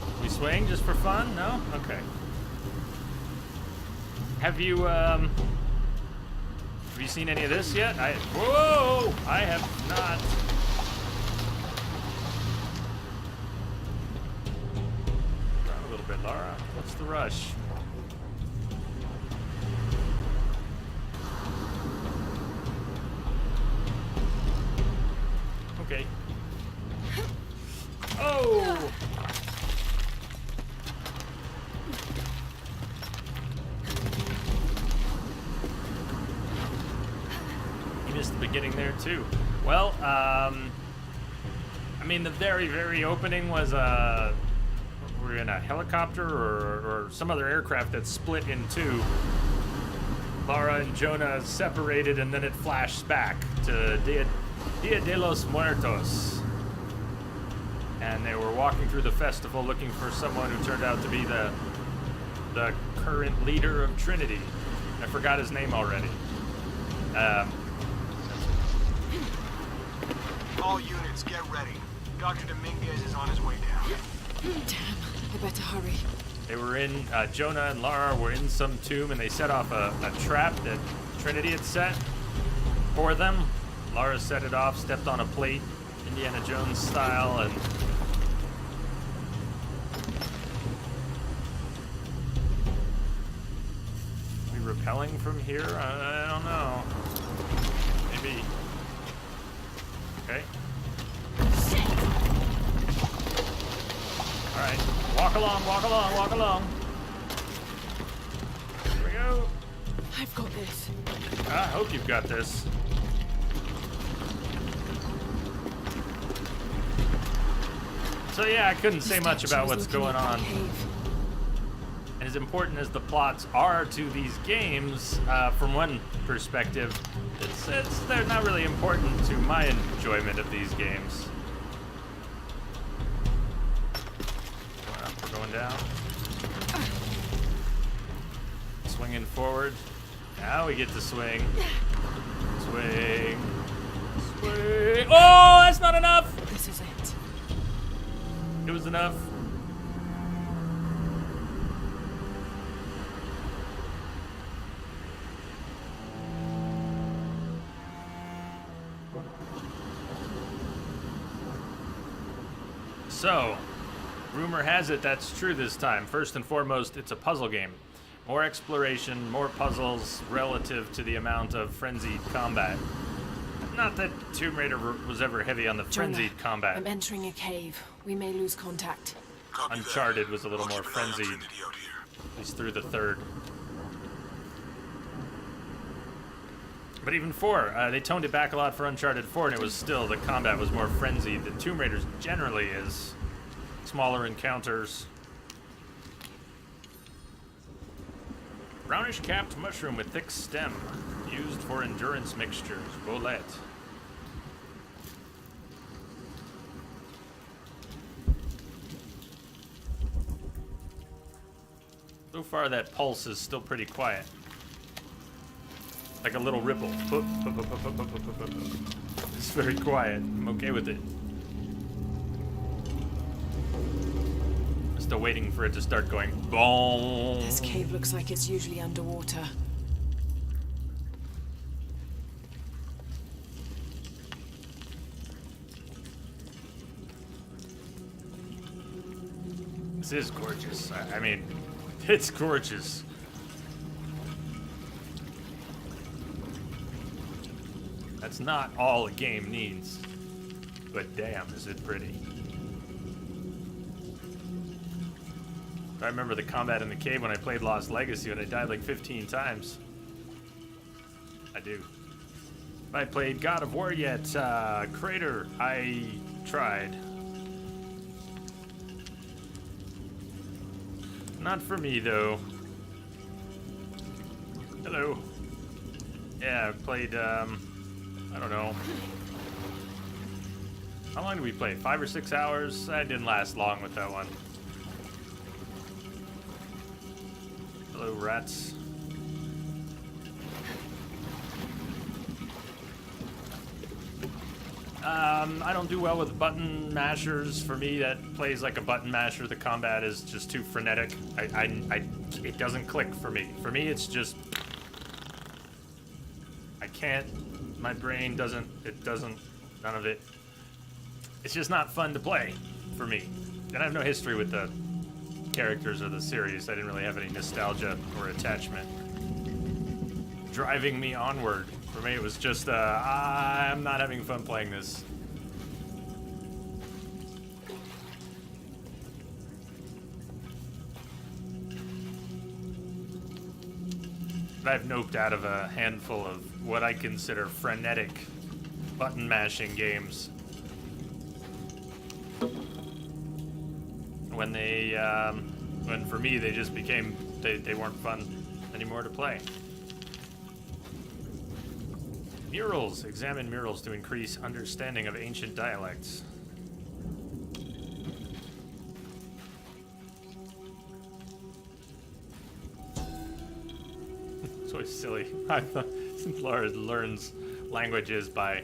Can we swing just for fun? No? Okay. Have you seen any of this yet? Whoa! I have not. Down a little bit, Lara. What's the rush? Okay. Oh! You missed the beginning there too. Well, I mean, the very, very opening was we're in a helicopter or some other aircraft that split in two. Lara and Jonah separated, and then it flashed back to Dia de los Muertos. And they were walking through the festival looking for someone who turned out to be the current leader of Trinity. I forgot his name already. All units, get ready. Dr. Dominguez is on his way down. Damn, I better hurry. They were in, Jonah and Lara were in some tomb, and they set off a trap that Trinity had set for them. Lara set it off, stepped on a plate, Indiana Jones style, and are we repelling from here? I don't know. Maybe. Okay. Alright. Walk along, walk along, walk along. Here we go. I've got this. I hope you've got this. So yeah, I couldn't say much about what's going on. And as important as the plots are to these games, from one perspective, they're not really important to my enjoyment of these games. Going up, we're going down. Swinging forward. Now we get to swing. Swing. Swing. Oh, that's not enough! This is it. It was enough. So, rumor has it that's true this time. First and foremost, it's a puzzle game. More exploration, more puzzles relative to the amount of frenzied combat. Not that Tomb Raider was ever heavy on the frenzied Jonah, combat. I'm entering a cave. We may lose contact. Copy that. Uncharted was a little I'll more keep an eye on frenzied, Trinity out here. at least through the third. But even 4, they toned it back a lot for Uncharted 4, and it was still, the combat was more frenzied than Tomb Raider's generally is. Smaller encounters. Brownish capped mushroom with thick stem, used for endurance mixtures. Bolette. So far, that pulse is still pretty quiet. Like a little ripple. It's very quiet. I'm okay with it. Still waiting for it to start going boom. This cave looks like it's usually underwater. This is gorgeous. I mean, it's gorgeous. That's not all a game needs. But damn, is it pretty. I remember the combat in the cave when I played Lost Legacy when I died like 15 times. I do. Have I played God of War yet? Crater, I tried. Not for me, though. Hello. Yeah, I played, I don't know. How long did we play? 5 or 6 hours? I didn't last long with that one. Hello, rats. I don't do well with button mashers. For me, that plays like a button masher. The combat is just too frenetic. It doesn't click for me. For me, it's just... I can't... My brain doesn't... It doesn't... None of it. It's just not fun to play for me. And I have no history with the characters of the series. I didn't really have any nostalgia or attachment driving me onward. For me, it was just, I'm not having fun playing this. I've noped out of a handful of what I consider frenetic button mashing games. When they, when for me they just became, they weren't fun anymore to play. Murals. Examine murals to increase understanding of ancient dialects. It's always silly. I thought Laura learns languages by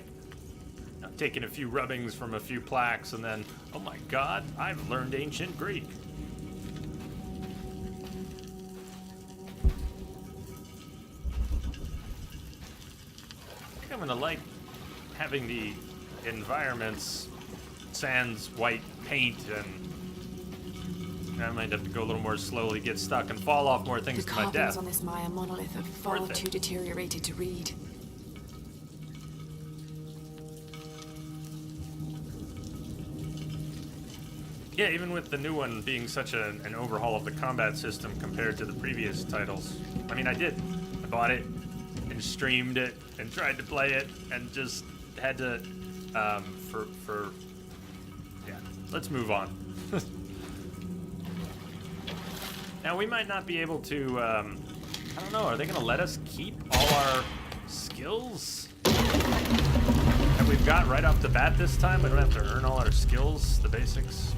taking a few rubbings from a few plaques and then, oh my god, I've learned ancient Greek. I'm gonna like having the environments sans white paint, and I might have to go a little more slowly, get stuck, and fall off more things The to my death. carvings on this Maya monolith are far Worth it. too deteriorated to read. Yeah, even with the new one being such an overhaul of the combat system compared to the previous titles. I mean, I did. I bought it and streamed it and tried to play it and just had to, yeah, let's move on. Now, we might not be able to, I don't know, are they going to let us keep all our skills that we've got right off the bat this time? We don't have to earn all our skills, the basics.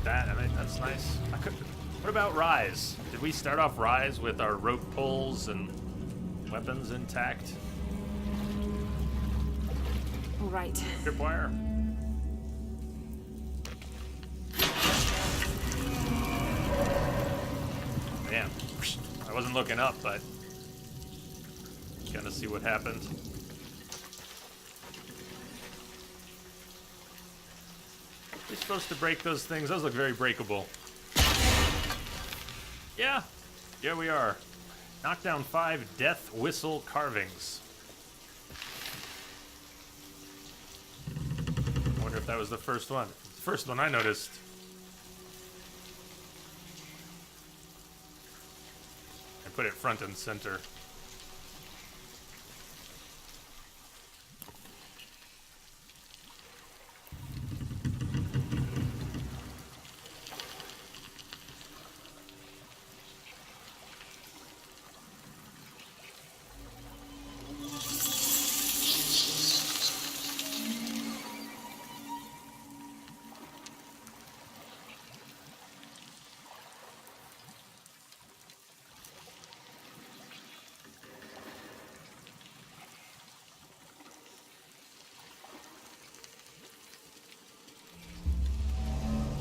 That, I mean, that's nice. What about Rise? Did we start off Rise with our rope pulls and weapons intact? All right. Tripwire. Damn. I wasn't looking up, but gonna see what happened. You're supposed to break those things. Those look very breakable. Yeah, here we are. Knock down 5 death whistle carvings. thought that was the first one. First one I noticed. I put it front and center.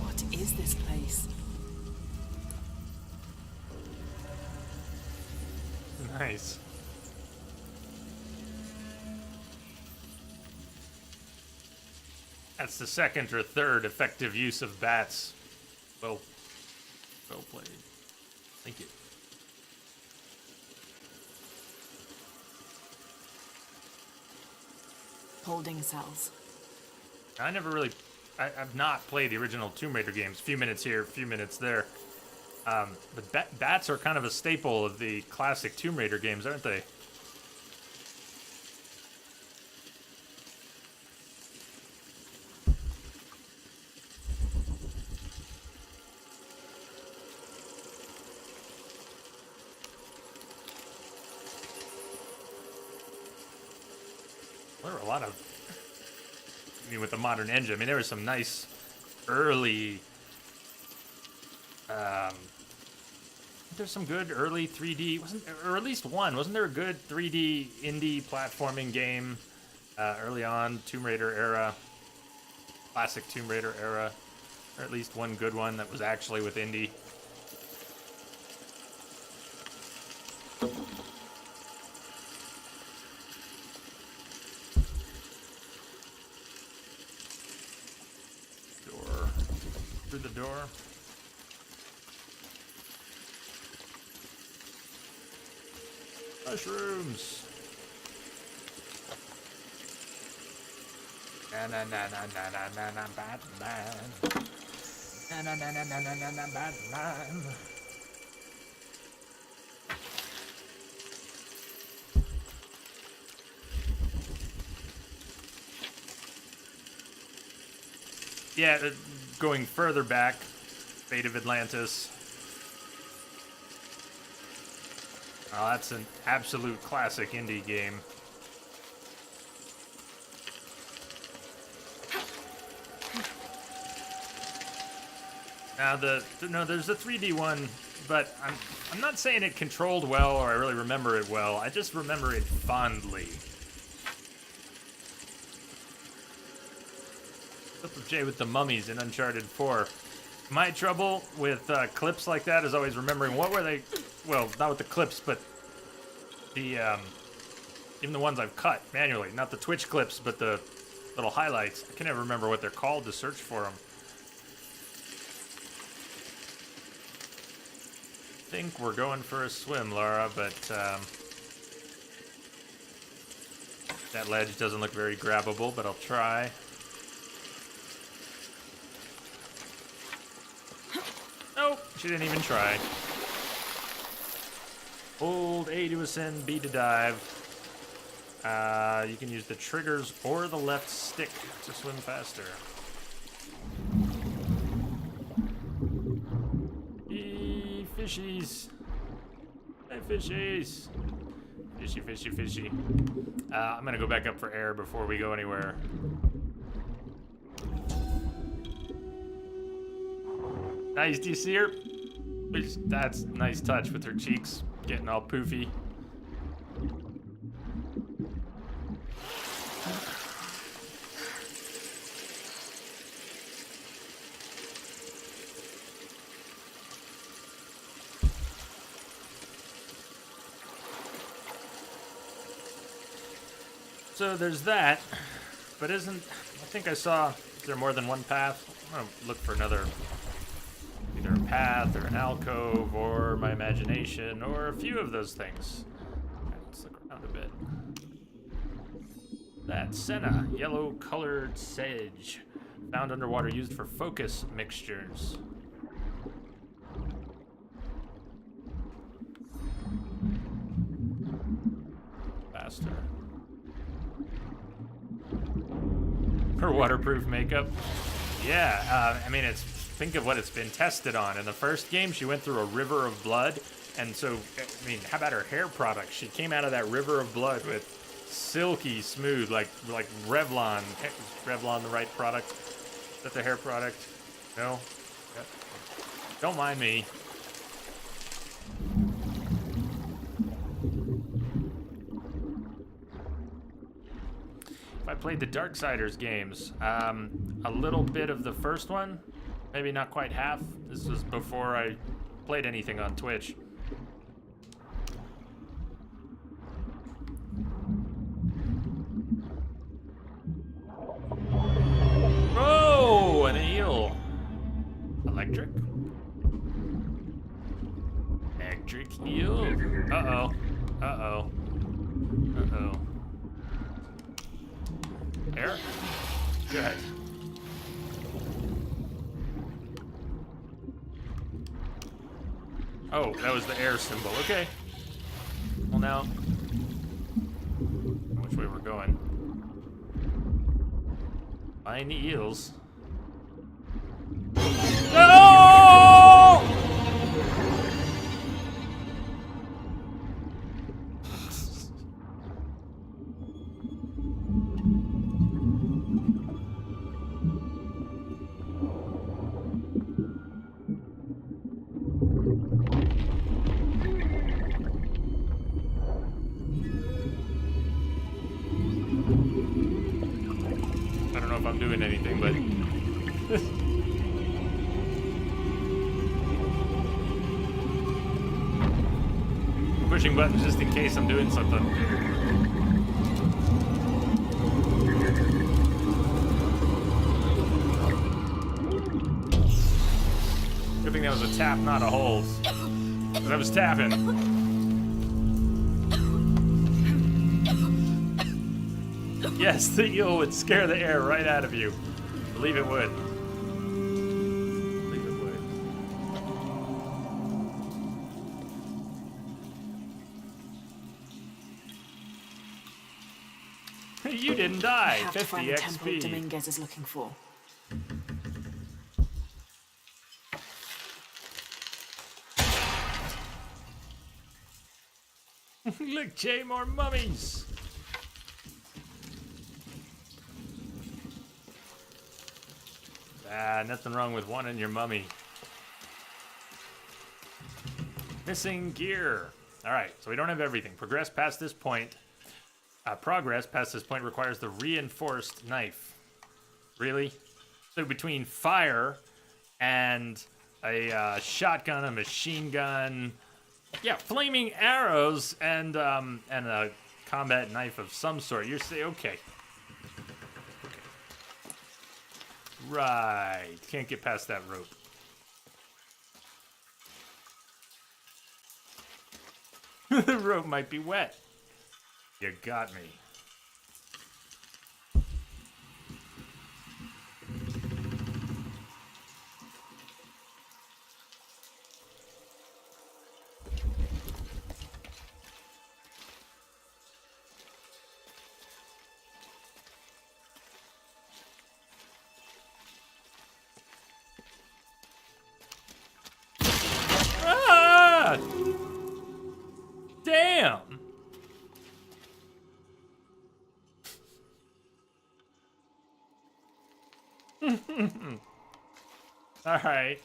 What is this place? Nice. That's the second or third effective use of bats. Well played. Thank you. Holding cells. I never really... I've not played the original Tomb Raider games. A few minutes here, a few minutes there. But bats are kind of a staple of the classic Tomb Raider games, aren't they? There are a lot of... I mean, with the modern engine, I mean, there was some nice early... there's some good early 3D, or at least one, wasn't there a good 3D indie platforming game early on, Tomb Raider era, classic Tomb Raider era, or at least one good one that was actually with indie? Door, through the door. Mushrooms. Na na na na na na na na Batman. Na na na na na na na na Batman. Yeah, going further back, Fate of Atlantis. Oh, that's an absolute classic indie game. Now there's a 3D one, but I'm not saying it controlled well or I really remember it well. I just remember it fondly. What's up, Jay, with the mummies in Uncharted 4? My trouble with clips like that is always remembering what were they. Well, not with the clips, but the even the ones I've cut manually, not the Twitch clips, but the little highlights. I can never remember what they're called to search for them. I think we're going for a swim, Laura, but that ledge doesn't look very grabbable, but I'll try. Nope, she didn't even try. Hold A to ascend, B to dive. You can use the triggers or the left stick to swim faster. Eee, fishies. Hey, fishies. Fishy, fishy, fishy. I'm gonna go back up for air before we go anywhere. Nice, do you see her? That's a nice touch with her cheeks getting all poofy. So there's that, but I think I saw, is there more than one path? I'm gonna look for another, either a path or an alcove or my imagination or a few of those things. Okay, let's look around a bit. That senna, yellow colored sedge. Found underwater, used for focus mixtures. Faster. For waterproof makeup. Yeah, I mean, think of what it's been tested on. In the first game, she went through a river of blood. And so, I mean, how about her hair product? She came out of that river of blood with silky smooth, like Revlon. Is Revlon the right product? Is that the hair product? No? Yep. Don't mind me. If I played the Darksiders games, a little bit of the first one, maybe not quite half. This was before I played anything on Twitch. Oh, an eel. Electric? Electric eel. Uh-oh. Uh-oh. Uh-oh. Air? Good. Oh, that was the air symbol. Okay. Well, now, which way we're going? Find the eels. No! I don't know if I'm doing anything, but pushing buttons just in case I'm doing something. Good thing that was a tap, not a hold. 'Cause I was tapping. Yes, the eel would scare the air right out of you. Believe it would. Believe it would. You didn't die. I have to 50 find the temple XP. Dominguez is looking for. Look, Jay, more mummies. Ah, nothing wrong with one in your mummy. Missing gear. All right, so we don't have everything. Progress past this point requires the reinforced knife. Really? So between fire and a shotgun, a machine gun, yeah, flaming arrows, and a combat knife of some sort. You're saying, okay. Right. Can't get past that rope. The rope might be wet. You got me. Ah! Damn! All right.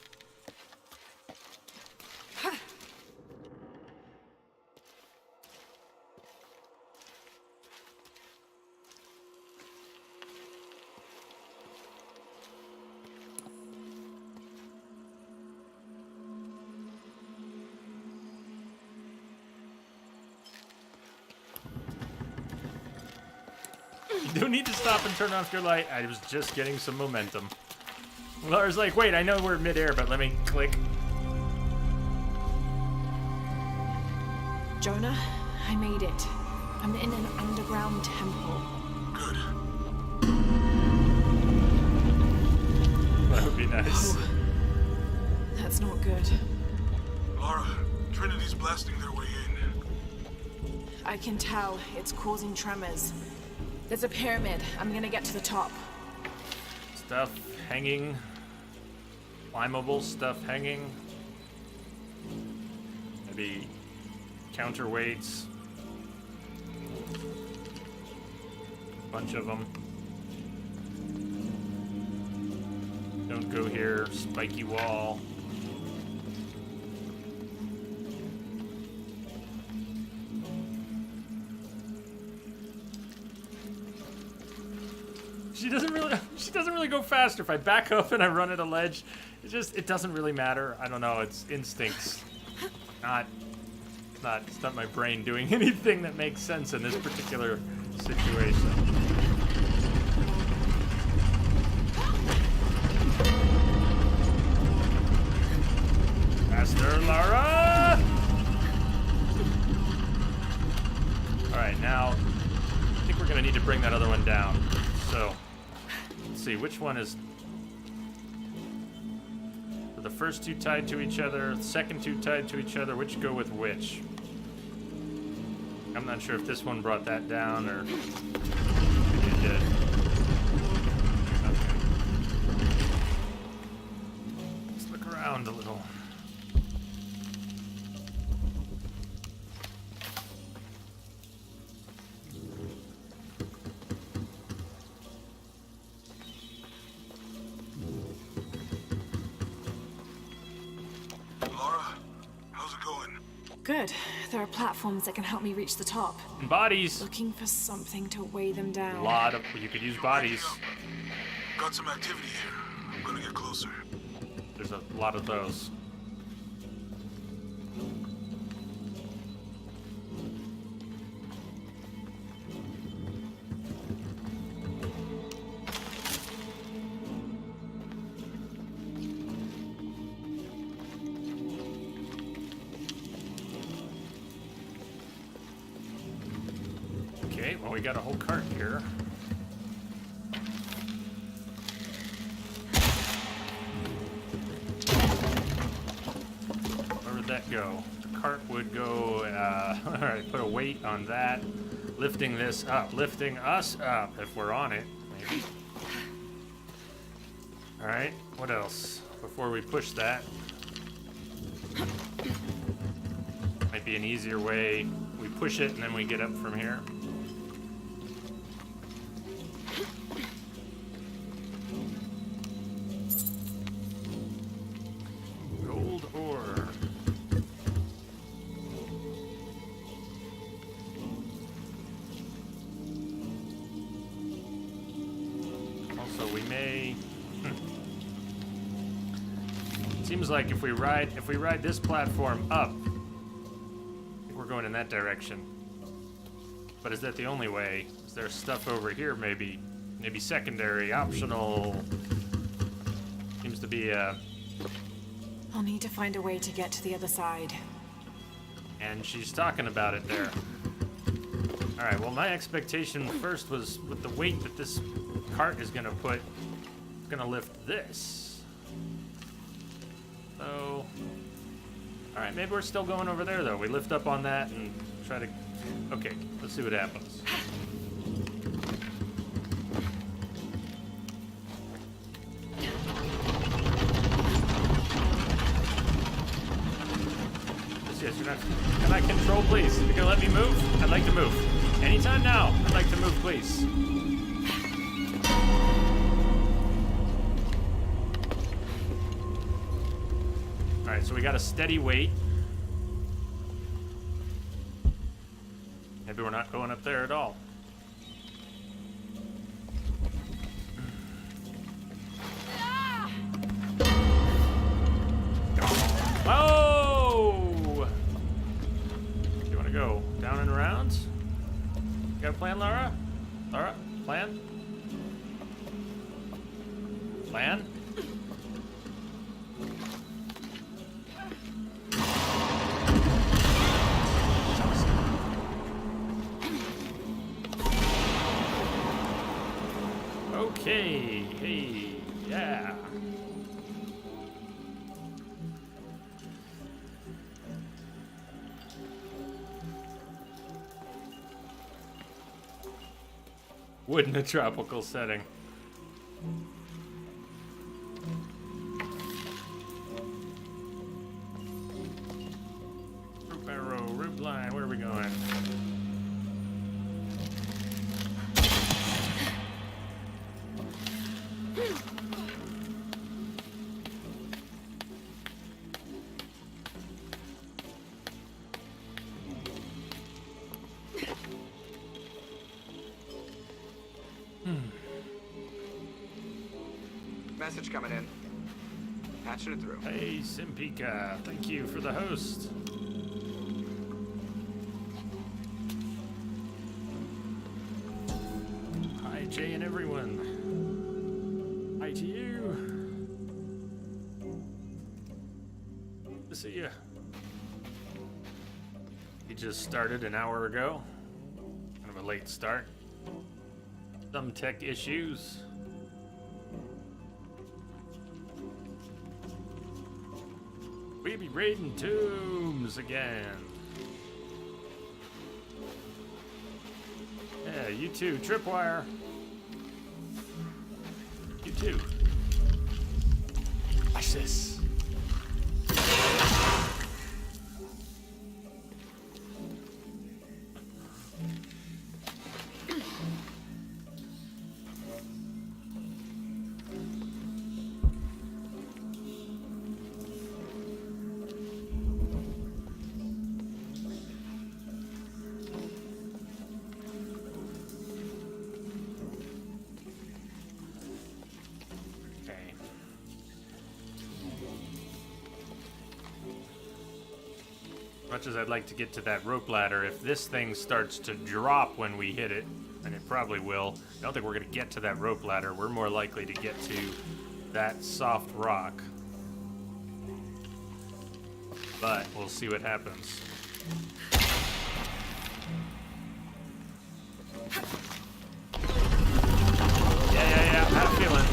You don't need to stop and turn off your light. I was just getting some momentum. Lara's like, wait, I know we're midair, but let me click. Jonah, I made it. I'm in an underground temple. Good. guys. That's not good. Lara, Trinity's blasting their way in. I can tell. It's causing tremors. There's a pyramid. I'm gonna get to the top. Stuff hanging. Climbable stuff hanging. Maybe counterweights. Bunch of them. Don't go here. Spiky wall. She doesn't really go faster. If I back up and I run at a ledge, it doesn't really matter. I don't know, it's instincts. It's not my brain doing anything that makes sense in this particular situation. Faster, Lara! Alright, now I think we're gonna need to bring that other one down. So, let's see, which one is... Are the first two tied to each other, the second two tied to each other, which go with which? I'm not sure if this one brought that down or... It did. Okay. Let's look around a little. Good. There are platforms that can help me reach the top. And bodies. Looking for something to weigh them down. You could use bodies. Got some activity here. I'm gonna get closer. There's a lot of those. Okay, well, we got a whole cart here. Where would that go? The cart would go, alright, put a weight on that. Lifting this up. Lifting us up, if we're on it, maybe. Alright, what else? Before we push that. Might be an easier way. We push it and then we get up from here. Gold ore. Also, we may... Seems like if we ride this platform up, I think we're going in that direction. But is that the only way? Is there stuff over here maybe secondary, optional? Seems to be I'll need to find a way to get to the other side. And she's talking about it there. Alright, well my expectation first was with the weight that this cart is gonna put, it's gonna lift this. So, alright, maybe we're still going over there though. We lift up on that and try to, okay, let's see what happens. Yes, you're not, can I control, please? You gonna let me move? I'd like to move. Anytime now, I'd like to move, please. Alright, so we got a steady weight. Maybe we're not going up there at all. Oh! You want to go down and around? You got a plan, Lara? Lara, plan? Plan? Okay, hey, yeah. Wood in a tropical setting. Rope arrow, rope line, where are we going? Message coming in. Patching it through. Hey, Simpika, thank you for the host. Hi, Jay and everyone. Hi to you. Good to see you. He just started an hour ago. Kind of a late start. Some tech issues. We be raiding tombs again. Yeah, you too, Tripwire. You too. Watch this. Much as I'd like to get to that rope ladder, if this thing starts to drop when we hit it, and it probably will, I don't think we're going to get to that rope ladder. We're more likely to get to that soft rock. But we'll see what happens. Yeah, I have a feeling.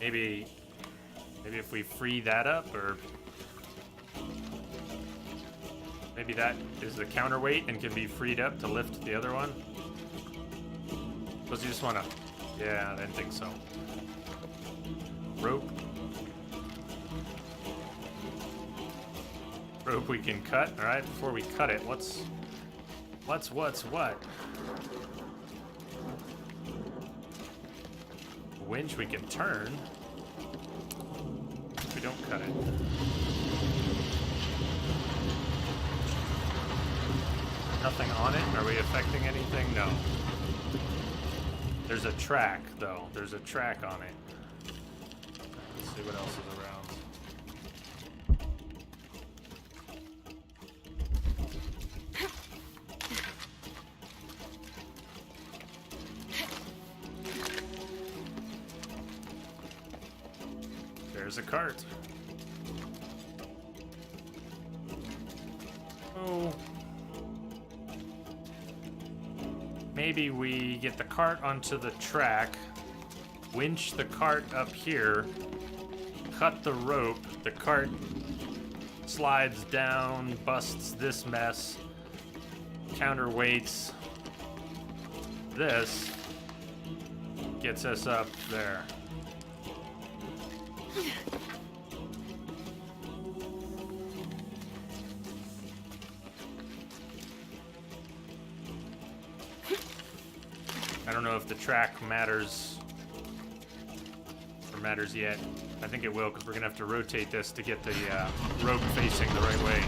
Maybe if we free that up, or maybe that is the counterweight and can be freed up to lift the other one. Suppose you just want to... Yeah, I didn't think so. Rope. Rope we can cut. All right, before we cut it, what's what? Winch we can turn. If we don't cut it. Nothing on it? Are we affecting anything? No. There's a track, though. There's a track on it. Let's see what else is around. There's a cart. Oh. Maybe we get the cart onto the track, winch the cart up here, cut the rope, the cart slides down, busts this mess, counterweights this, gets us up there. I don't know if the track matters or matters yet. I think it will, because we're gonna have to rotate this to get the rope facing the right way.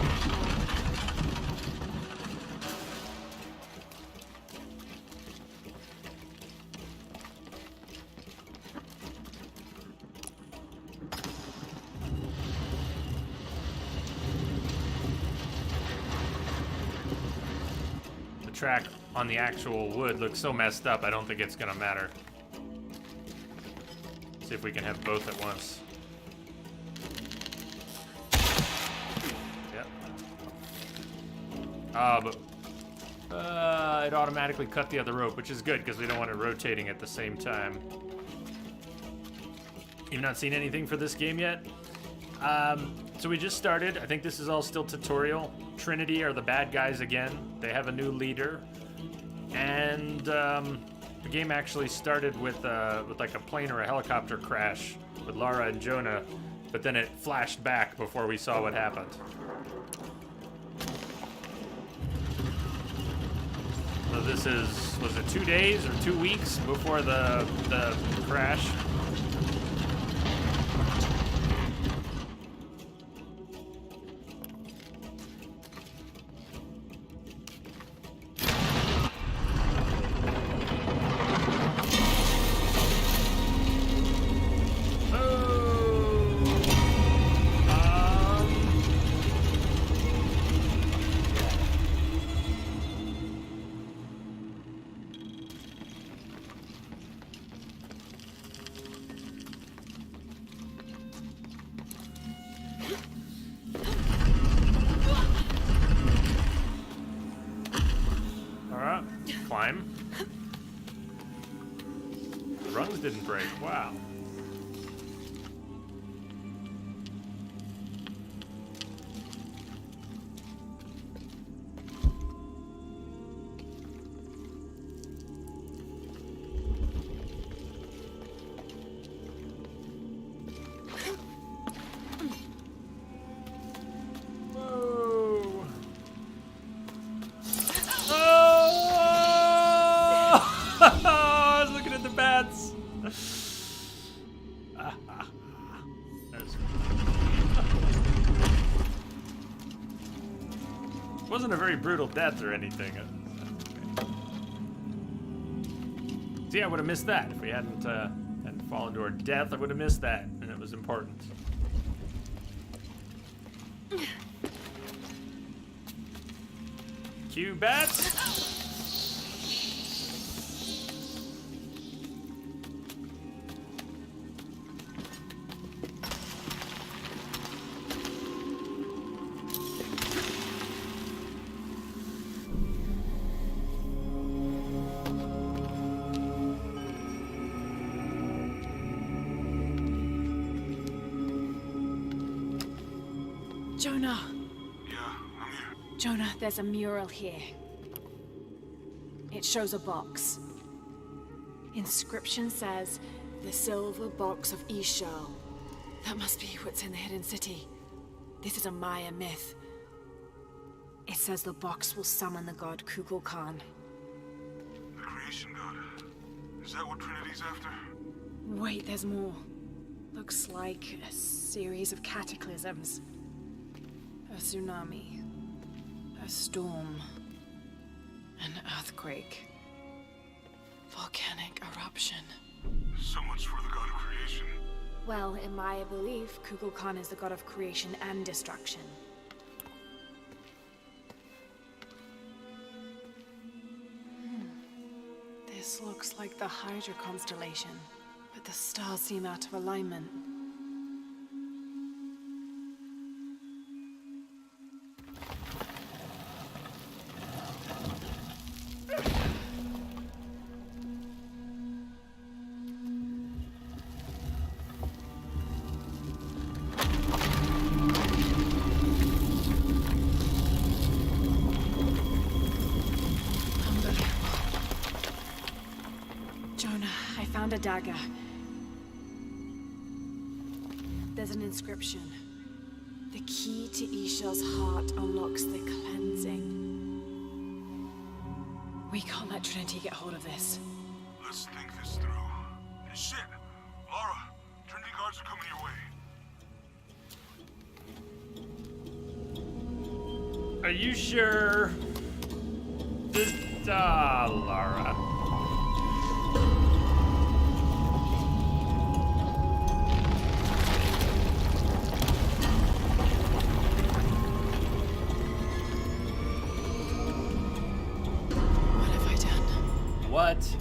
The track on the actual wood looks so messed up, I don't think it's gonna matter. See if we can have both at once. Yep. But it automatically cut the other rope, which is good because we don't want it rotating at the same time. You've not seen anything for this game yet? So we just started. I think this is all still tutorial. Trinity are the bad guys again. They have a new leader. And the game actually started with like a plane or a helicopter crash with Lara and Jonah, but then it flashed back before we saw what happened. So this is, was it 2 days or 2 weeks before the crash? Climb. The rungs didn't break. Wow. I was looking at the bats. Wasn't a very brutal death or anything. See, I would have missed that if we hadn't fallen to our death. I would have missed that, and it was important. Cue bats. Jonah. Yeah, I'm here. Jonah, there's a mural here. It shows a box. Inscription says, "The silver box of Ishal." That must be what's in the hidden city. This is a Maya myth. It says the box will summon the god Kukulkan. The creation god. Is that what Trinity's after? Wait, there's more. Looks like a series of cataclysms. A tsunami. A storm. An earthquake. Volcanic eruption. So much for the god of creation. Well, in Maya belief, Kukulkan is the god of creation and destruction. This looks like the Hydra constellation, but the stars seem out of alignment. A dagger. There's an inscription. The key to Ishal's heart unlocks the cleansing. We can't let Trinity get hold of this. Let's think this through. Hey, shit! Lara, Trinity guards are coming your way. Are you sure? This Lara. What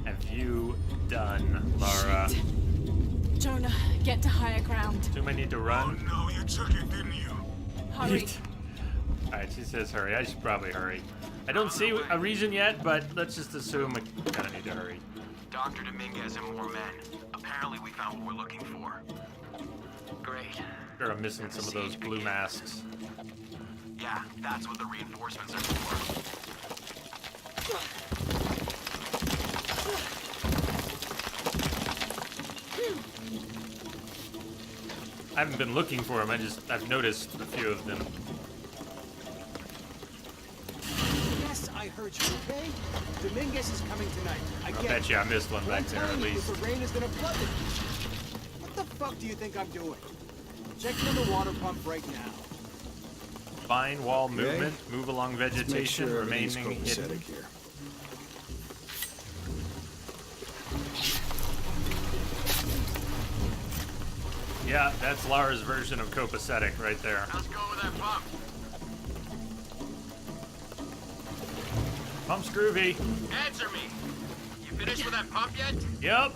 have you done, Lara? Shit. Jonah, get to higher ground. Do I need to run? Oh no, you took it, didn't you? Hurry. Alright, she says hurry. I should probably hurry. I don't see a reason yet, but let's just assume I kind of need to hurry. Dr. Dominguez and more men. Apparently we found what we're looking for. Great. Sure, I'm missing some of those blue masks. Yeah, that's what the reinforcements are for. I haven't been looking for them. I've noticed a few of them. Yes, I heard you, okay? Dominguez is coming tonight. I bet you I missed one back there at least. The rain is gonna flood it. What the fuck do you think I'm doing? Checking on the water pump right now. Vine wall movement. Move along Let's make vegetation, sure everything's remaining hidden. copacetic here. Yeah, that's Lara's version of copacetic right there. How's it going with that pump? Pump's groovy. Answer me. You finished with that pump yet? Yep.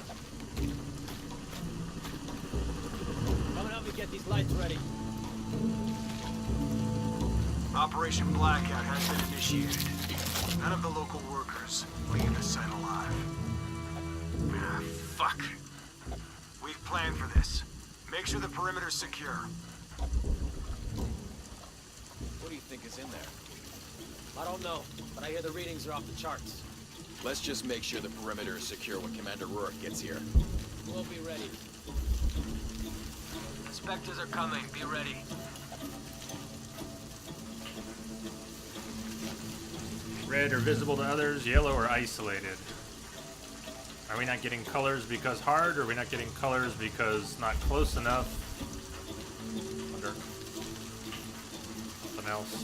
Come and help me get these lights ready. Operation Blackout has been initiated. None of the local workers leave the site alive. Ah, fuck. We've planned for this. Make sure the perimeter's secure. What do you think is in there? I don't know, but I hear the readings are off the charts. Let's just make sure the perimeter is secure when Commander Rourke gets here. We'll be ready. Inspectors are coming. Be ready. Red or visible to others, yellow or isolated. Are we not getting colors because hard, or are we not getting colors because not close enough? Wonder. Something else.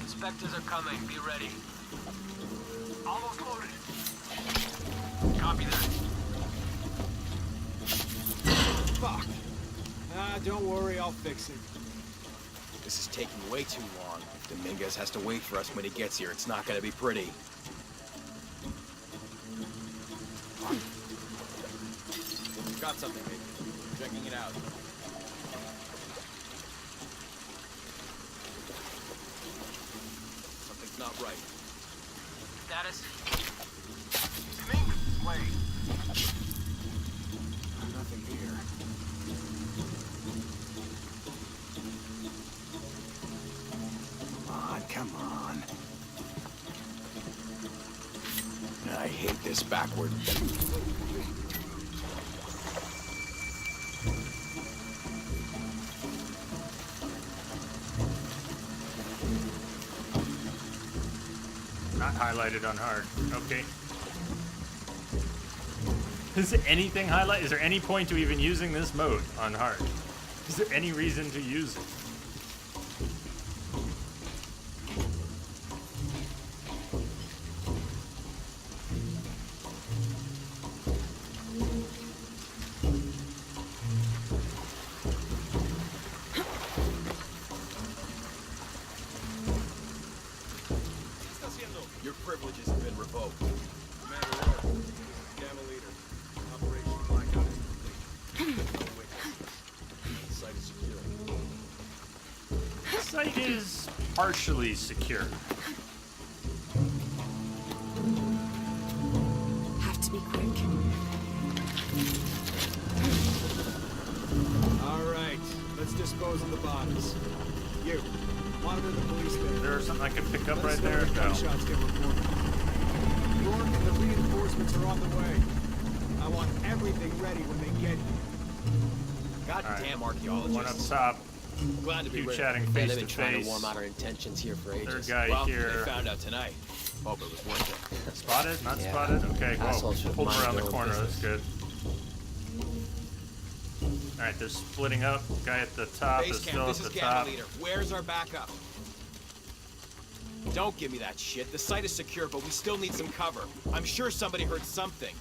Inspectors are coming. Be ready. Almost loaded. Copy that. Fuck. Don't worry, I'll fix it. This is taking way too long. If Dominguez has to wait for us when he gets here, it's not gonna be pretty. Got something, maybe. Checking it out. Something's not right. Status? Dominguez, wait. Nothing here. Come on. I hate this backward. Not highlighted on hard. Okay. Is anything highlighted? Is there any point to even using this mode on hard? Is there any reason to use it? Your privileges have been revoked. Commander Rourke, this is Gamma Leader. Operation Blackout is complete. The site is secure. The site is partially secure. Have to be quick. All right, let's dispose of the bodies. You, monitor the police there. Is there something I can pick up Let us right know there? when No. gunshots get reported. York and the reinforcements are on the way. I want everything ready when they get here. Goddamn archaeologists. One up top. Glad to be Keep ready. chatting Yeah, face they've to been trying face. to warm out our intentions here for ages. Third guy well, here. They found out tonight. Hope it was worth it. Spotted? Not Yeah. spotted? Okay, whoa. Assholes should Pulled mind around the their own corner. That's business. good. Alright, they're splitting up. Guy at the top Base is camp, still this at is the Gamma top. Leader. Where's our backup? Don't give me that shit. The site is secure, but we still need some cover. I'm sure somebody heard something.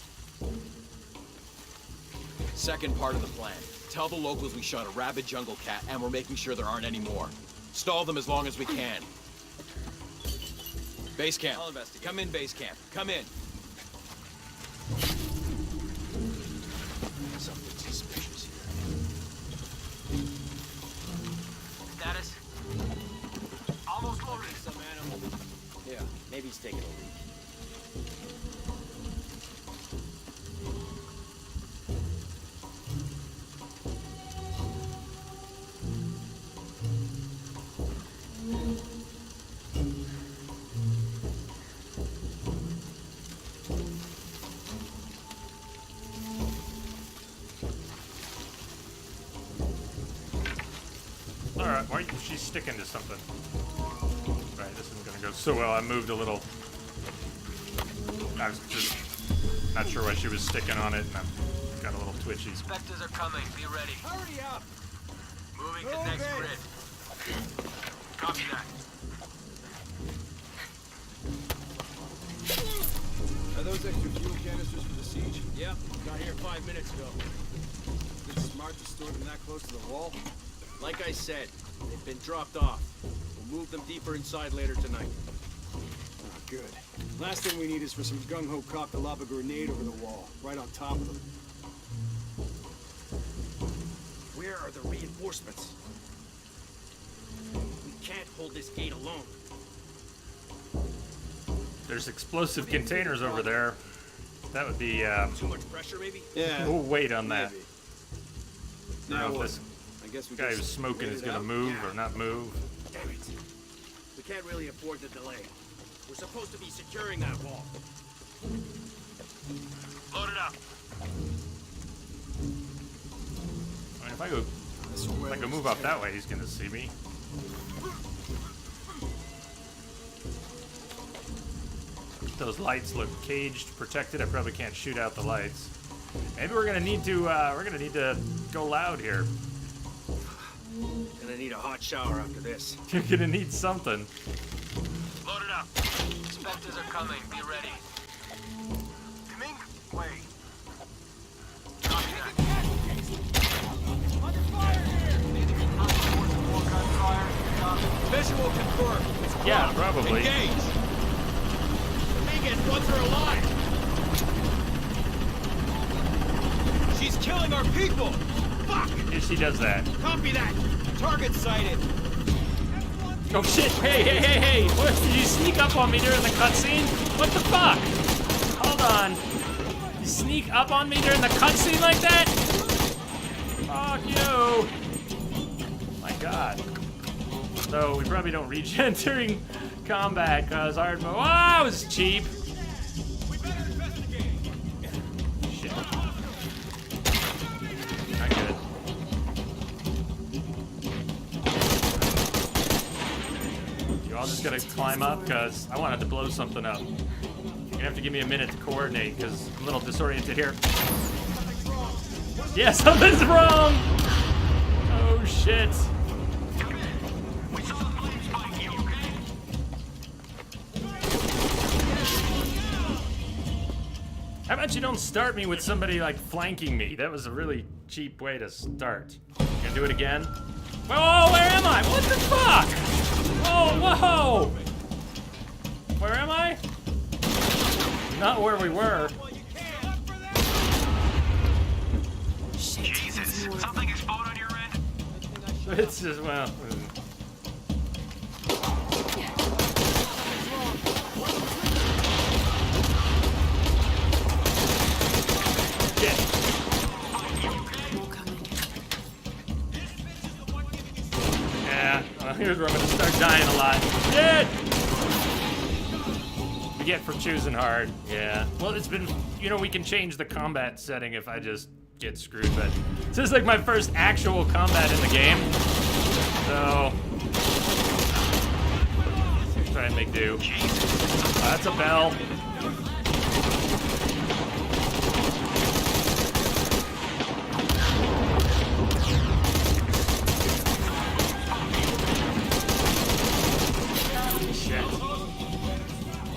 Second part of the plan. Tell the locals we shot a rabid jungle cat and we're making sure there aren't any more. Stall them as long as we can. Base camp. I'll investigate. Come in, base camp. Come in. Something suspicious here. Status? Almost loaded. Some animal. Yeah, maybe he's taking a leak. Oh, she's sticking to something. Right, this isn't gonna go so well. I moved a little. I was just not sure why she was sticking on it, and I got a little twitchy. Spectres are coming. Be ready. Hurry up! Moving to next grid. Copy that. Are those extra fuel canisters for the siege? Yep, got here 5 minutes ago. Is it smart to store them that close to the wall? Like I said, they've been dropped off. We'll move them deeper inside later tonight. Oh, good. Last thing we need is for some gung-ho cop to lob a grenade over the wall, right on top of them. Where are the reinforcements? We can't hold this gate alone. There's explosive containers over there. That would be. Too much pressure, maybe? Yeah. We'll wait on that. Maybe. I don't know if this I guess we guy just who's smoking wait is it gonna out? move or not move. Damn it. We can't really afford the delay. We're supposed to be securing that wall. Load it up. I mean, if I go move up that way, he's gonna see me. Those lights look caged, protected. I probably can't shoot out the lights. Maybe we're gonna need to go loud here. Gonna need a hot shower after this. You're gonna need something. Load it up. Spectres are coming. Be ready. Coming? Wait. Copy that. Under fire here! Visual confirmed. Yeah, probably. Engage! Dominguez wants her alive! She's killing our people! Fuck! Yeah, she does that. Copy that! Target sighted! Oh shit! Hey! What? Did you sneak up on me during the cutscene? What the fuck? Hold on. You sneak up on me during the cutscene like that? Fuck you! My God. So we probably don't regen during combat because hard mode. Wow, it was cheap. Shit. Not good. You all just gotta climb up because I wanted to blow something up. You're gonna have to give me a minute to coordinate because I'm a little disoriented here. Yeah, something's wrong! Oh shit. How about you don't start me with somebody like flanking me? That was a really cheap way to start. Gonna do it again? Whoa, where am I? What the fuck? Whoa! Where am I? Not where we were. Jesus, something explode on your end? It's just, well. Yeah, well, here's where I'm gonna start dying a lot. Shit! We get for choosing hard. Yeah. Well, it's been, we can change the combat setting if I just get screwed, but this is like my first actual combat in the game. So, try and make do. That's a bell.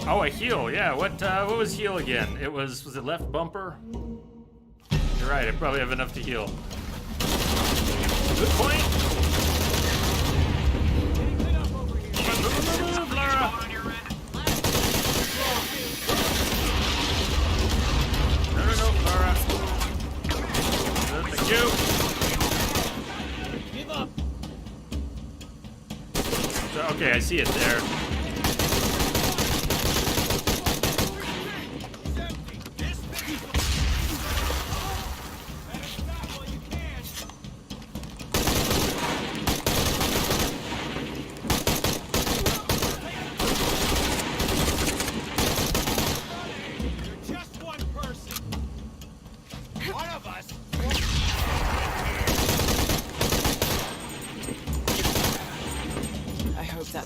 Oh, a heal, yeah. What was heal again? It was it left bumper? You're right, I probably have enough to heal. Good point. Move, Lara. No, Lara. Thank you. Give up. Okay, I see it there.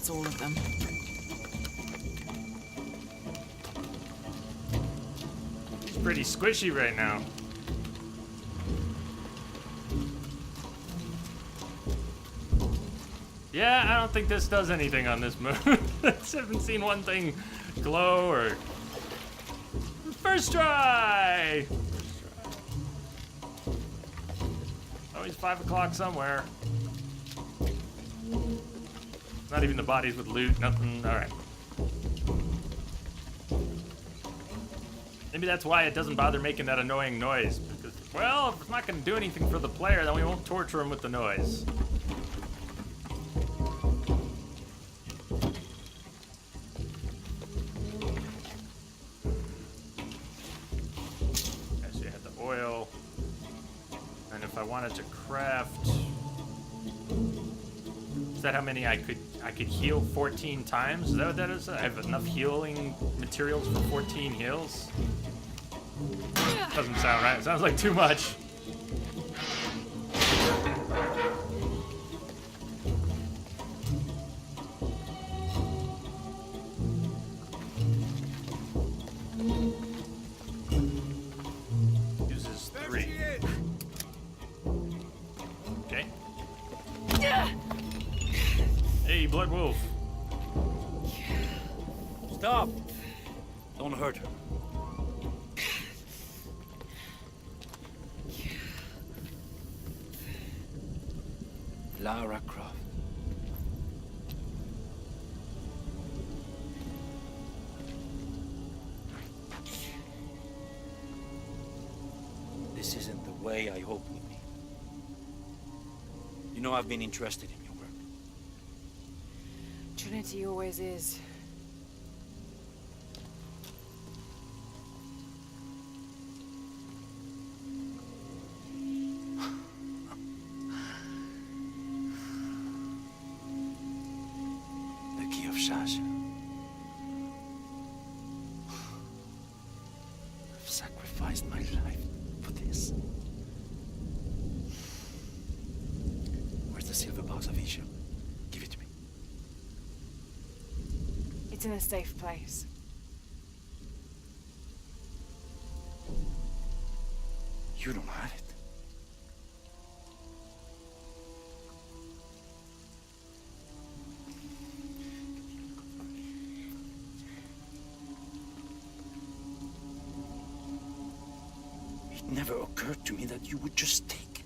That's all of them. He's pretty squishy right now. Yeah, I don't think this does anything on this moon. I haven't seen one thing glow or... First try! Always 5 o'clock somewhere. Not even the bodies with loot, nothing. Alright. Maybe that's why it doesn't bother making that annoying noise. Because, well, if it's not going to do anything for the player, then we won't torture him with the noise. Okay, so you had the oil. And if I wanted to craft... Is that how many I could heal 14 times? Is that what that is? I have enough healing materials for 14 heals? Doesn't sound right. It sounds like too much. Uses 3. Okay. Hey, Blood Wolf. Stop! Don't hurt her. Lara Croft. This isn't the way I hoped would be. You know I've been interested in your work. Trinity always is. The key of Shasha. I've sacrificed my life for this. Where's the silver box of Isha? Give it to me. It's in a safe place. You don't have it. It never occurred to me that you would just take.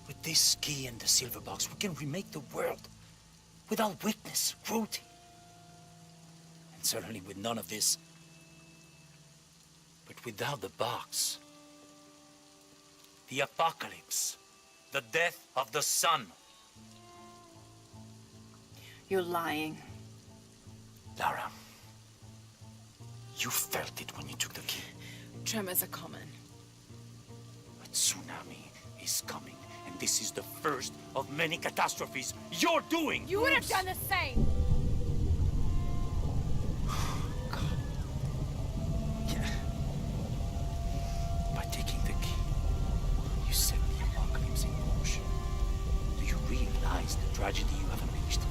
With this key and the silver box, we can remake the world. Without weakness, cruelty. And certainly with none of this. But without the box. The apocalypse. The death of the sun. You're lying. Lara. You felt it when you took the key. Tremors are common. A tsunami is coming. And this is the first of many catastrophes you're doing! You would have done the same! By taking the key, you set the apocalypse in motion. Do you realize the tragedy you have unleashed?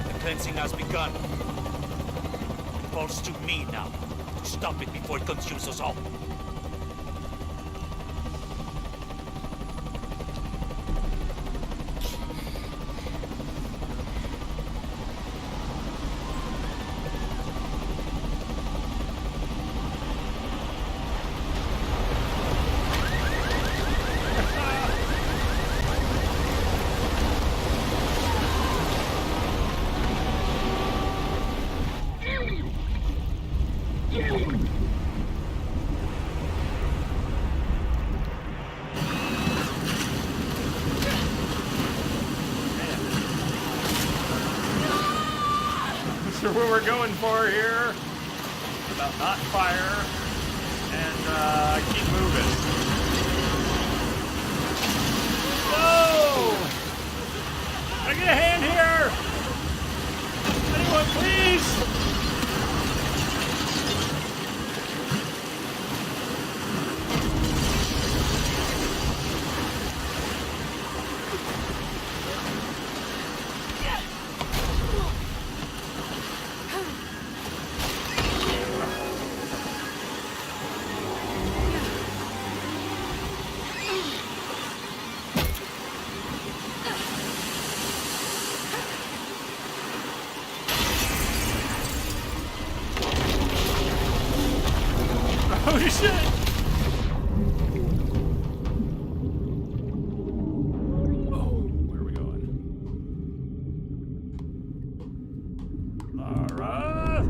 The cleansing has begun. It falls to me now to stop it before it consumes us all. What we're going for here. It's about not fire and keep moving. Whoa! Can I get a hand here? Anyone, please? Oh shit! Oh, where are we going? Lara!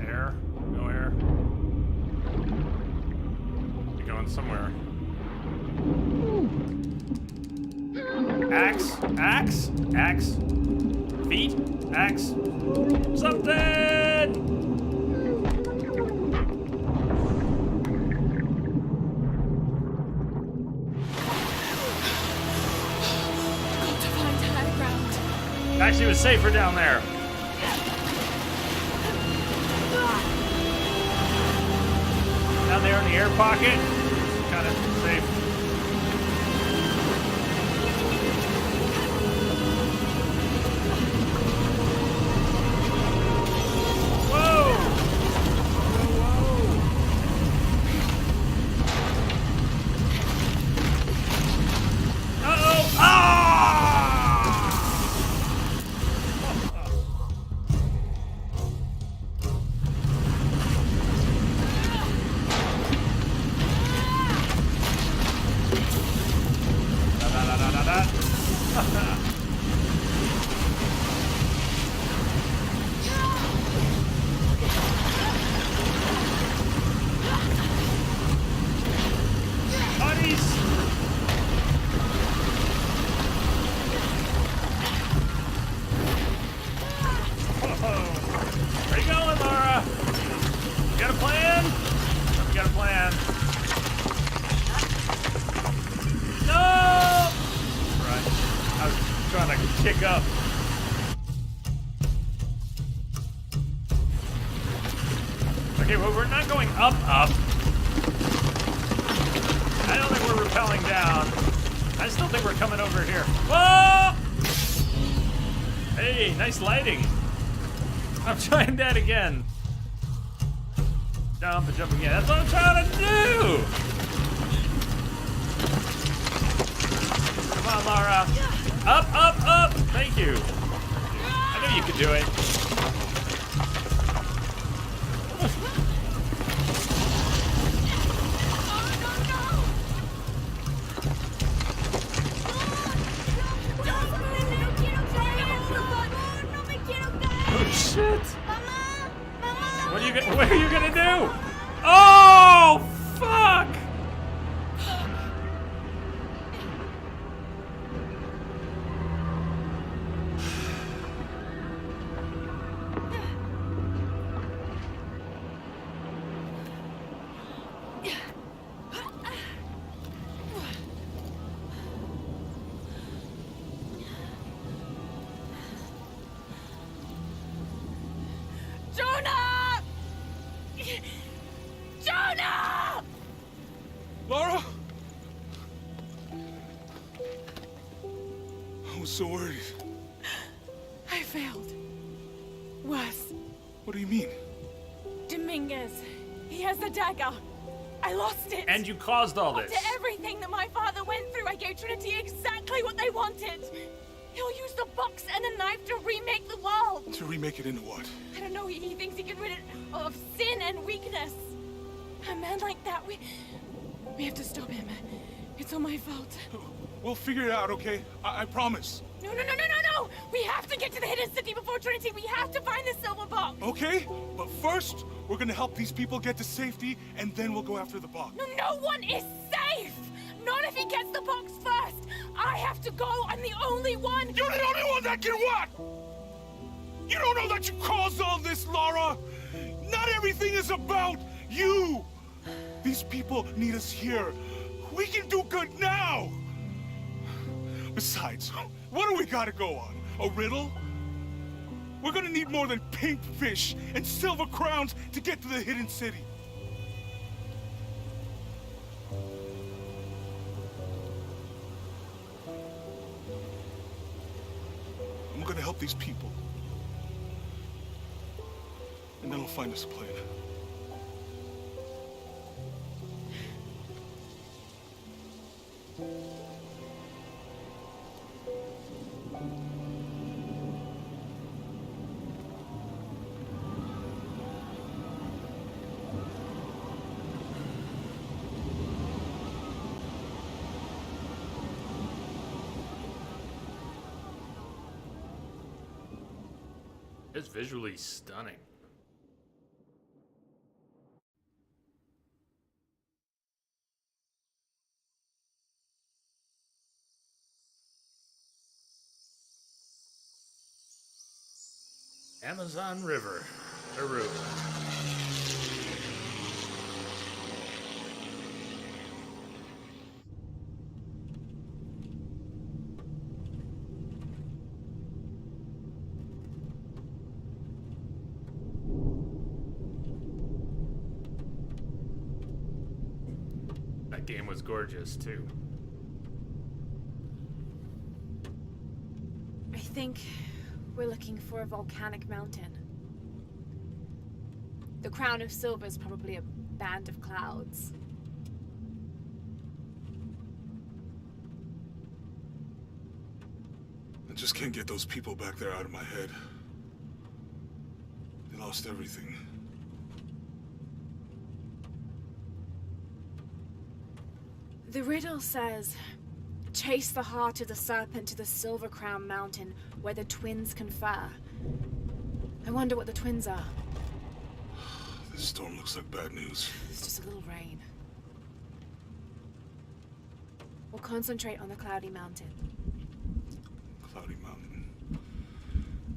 Air? No air. You're going somewhere. Axe? Axe? Axe? Feet? Axe? Something! Got to find high ground. Actually, it was safer down there. Down there in the air pocket, kind of safe. Whoa! Uh-oh! Ah! Buddies! Where you going, Lara? You got a plan? You got a plan. No! Right. I was trying to kick up. Okay, well, we're not going up. I don't think we're rappelling down. I still think we're coming over here. Whoa! Hey, nice lighting. I'm trying that again. Jump and jump again. That's what I'm trying to do! Come on, Lara. Up, up, up! Thank you. I knew you could do it. Oh, shit! What are you gonna do? Oh, fuck! Jonah! Jonah! Lara? I was so worried. I failed. Worse. What do you mean? Dominguez. He has the dagger. I lost it. And you caused all this. After everything that my father went through, I gave Trinity exactly what they wanted. He'll use the box and a knife to remake the world. To remake it into what? I don't know. He thinks he can rid it of sin and weakness. A man like that, we have to stop him. It's all my fault. We'll figure it out, okay? I promise. No. We have to get to the hidden city before Trinity. We have to find the silver box. Okay, but first, we're gonna help these people get to safety, and then we'll go after the box. No one is safe. Not if he gets the box first. I have to go. I'm the only one. You're the only one that can what? You don't know that you caused all this, Lara. Not everything is about You! These people need us here. We can do good now! Besides, what do we gotta go on? A riddle? We're gonna need more than pink fish and silver crowns to get to the hidden city. I'm gonna help these people. And then I'll find us a plane. It's visually stunning. Amazon River, Peru. That game was gorgeous too. I think we're looking for a volcanic mountain. The Crown of Silver is probably a band of clouds. I just can't get those people back there out of my head. They lost everything. The riddle says, chase the heart of the serpent to the Silver Crown Mountain where the twins confer. I wonder what the twins are. This storm looks like bad news. It's just a little rain. We'll concentrate on the Cloudy Mountain. Cloudy Mountain.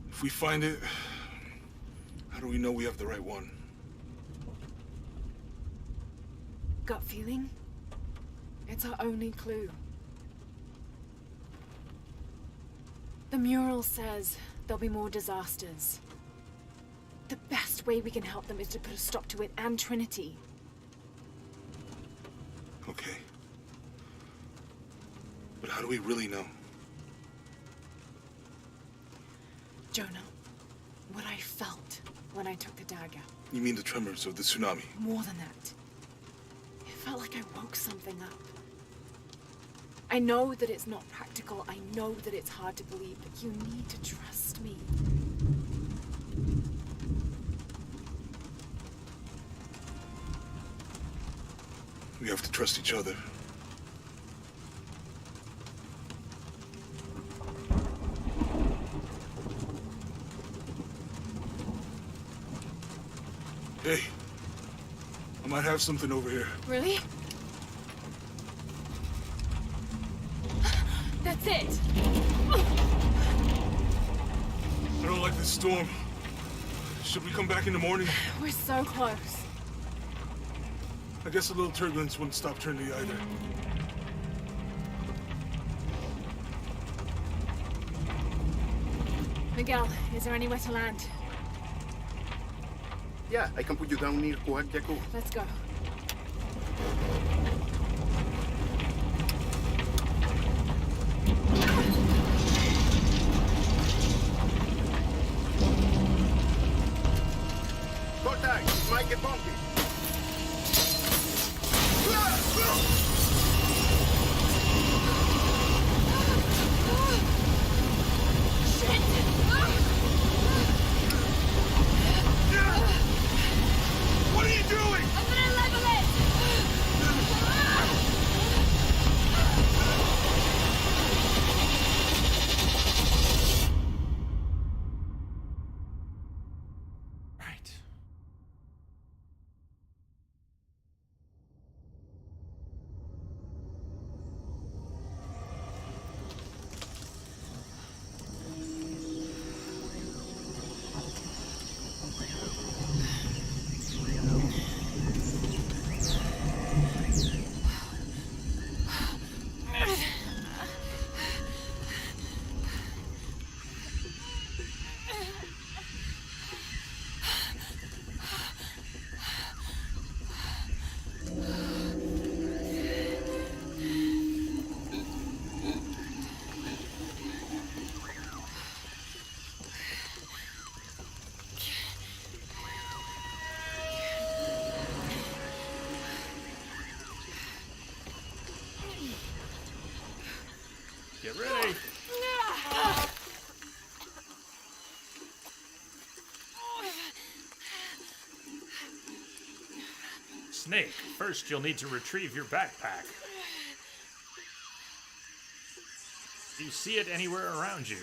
If we find it, how do we know we have the right one? Gut feeling? It's our only clue. The mural says there'll be more disasters. The best way we can help them is to put a stop to it and Trinity. Okay. But how do we really know? Jonah, what I felt when I took the dagger. You mean the tremors of the tsunami? More than that. It felt like I woke something up. I know that it's not practical. I know that it's hard to believe, but you need to trust me. We have to trust each other. Hey, I might have something over here. Really? That's it! I don't like this storm. Should we come back in the morning? We're so close. I guess a little turbulence wouldn't stop Trinity either. Miguel, is there anywhere to land? Yeah, I can put you down near Coahuila. Let's go. Contact! Mike and Bumpy! What are you doing? I'm gonna level it! Right. Ready? Snake, first you'll need to retrieve your backpack. Do you see it anywhere around you?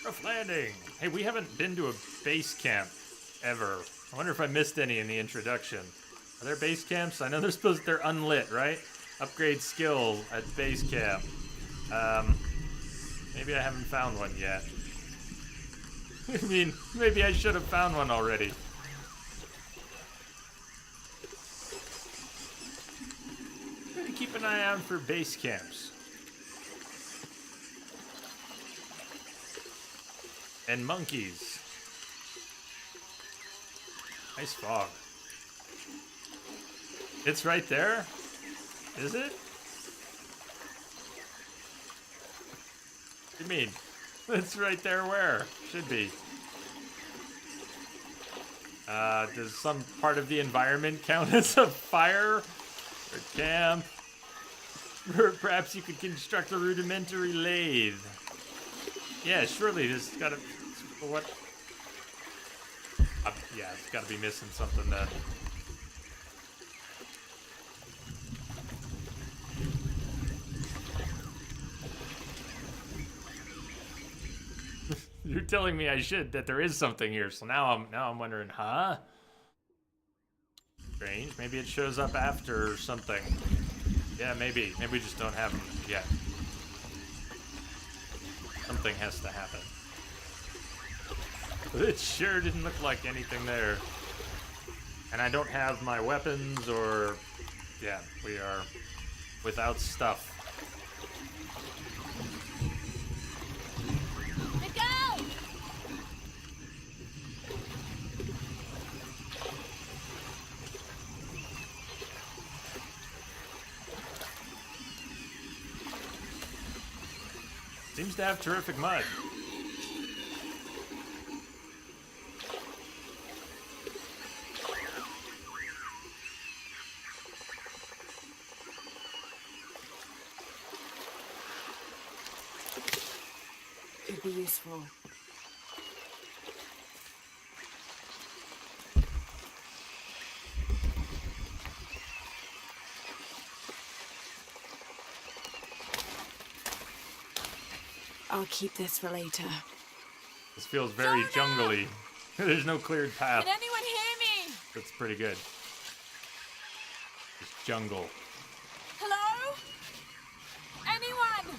Rough Landing. Hey, we haven't been to a base camp ever. I wonder if I missed any in the introduction. Are there base camps? I know they're unlit, right? Upgrade skill at base camp. Maybe I haven't found one yet. I mean, maybe I should have found one already. Gotta keep an eye out for base camps. And monkeys. Nice fog. It's right there? Is it? What do you mean? It's right there where? Should be. Does some part of the environment count as a fire? Or camp? Or perhaps you could construct a rudimentary lathe. Yeah, surely this gotta... What? Yeah, it's gotta be missing something then. You're telling me that there is something here, so now I'm wondering, huh? Strange. Maybe it shows up after something. Yeah, maybe. Maybe we just don't have them yet. Something has to happen. But it sure didn't look like anything there. And I don't have my weapons or... Yeah, we are without stuff. Seems to have terrific mud. Could be useful. I'll keep this for later. This feels very jungly. There's no cleared path. Can anyone hear me? That's pretty good. Just jungle. Hello? Anyone?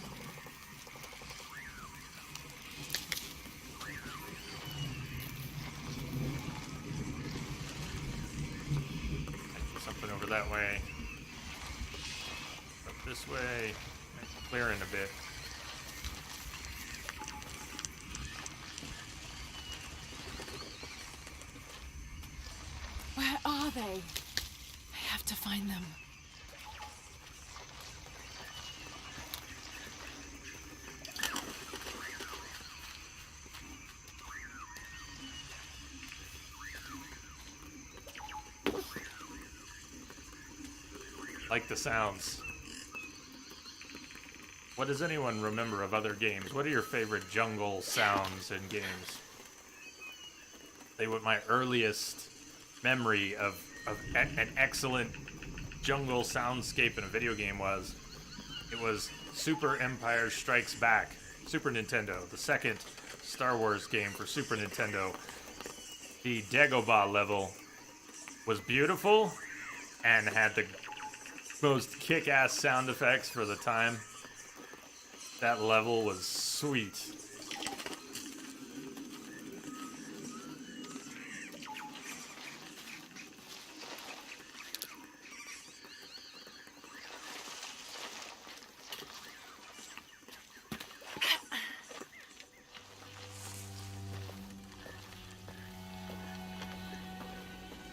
Something over that way. Up this way. Clearing a bit. Where are they? I have to find them. Like the sounds. What does anyone remember of other games? What are your favorite jungle sounds in games? They were my earliest memory of an excellent jungle soundscape in a video game was Super Empire Strikes Back, Super Nintendo, the second Star Wars game for Super Nintendo. The Dagobah level was beautiful and had the most kick-ass sound effects for the time. That level was sweet.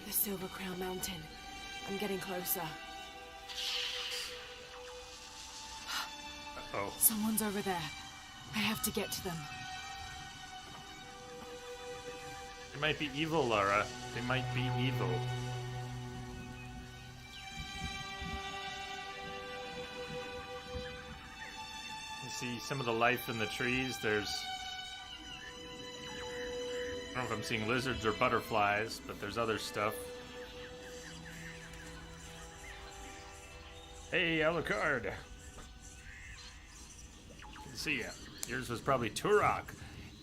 The Silver Crown Mountain. I'm getting closer. Oh. Someone's over there. I have to get to them. They might be evil, Lara. They might be evil. see some of the life in the trees. There's... I don't know if I'm seeing lizards or butterflies, but there's other stuff. Hey, Alucard. Good to see ya. Yours was probably Turok.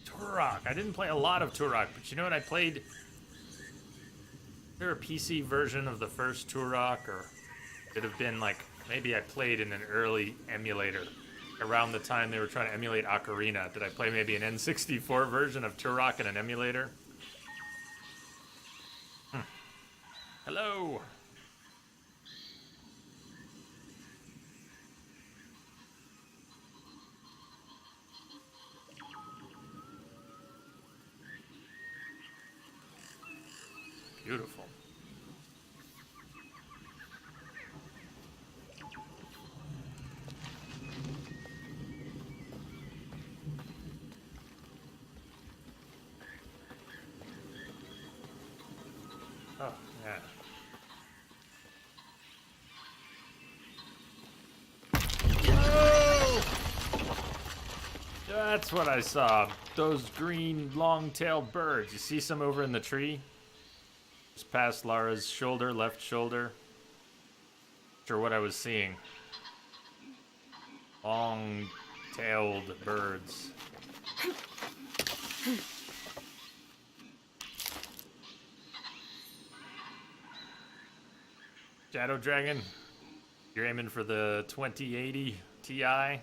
Turok. I didn't play a lot of Turok, but you know what I played? Is there a PC version of the first Turok, or it have been like, maybe I played in an early emulator around the time they were trying to emulate Ocarina. Did I play maybe an N64 version of Turok in an emulator? Hello. Beautiful. Oh, yeah. Oh! That's what I saw. Those green, long-tailed birds. You see some over in the tree? Just past Lara's shoulder, left shoulder. Not sure what I was seeing. Long-tailed birds. Shadow Dragon, you're aiming for the 2080 Ti.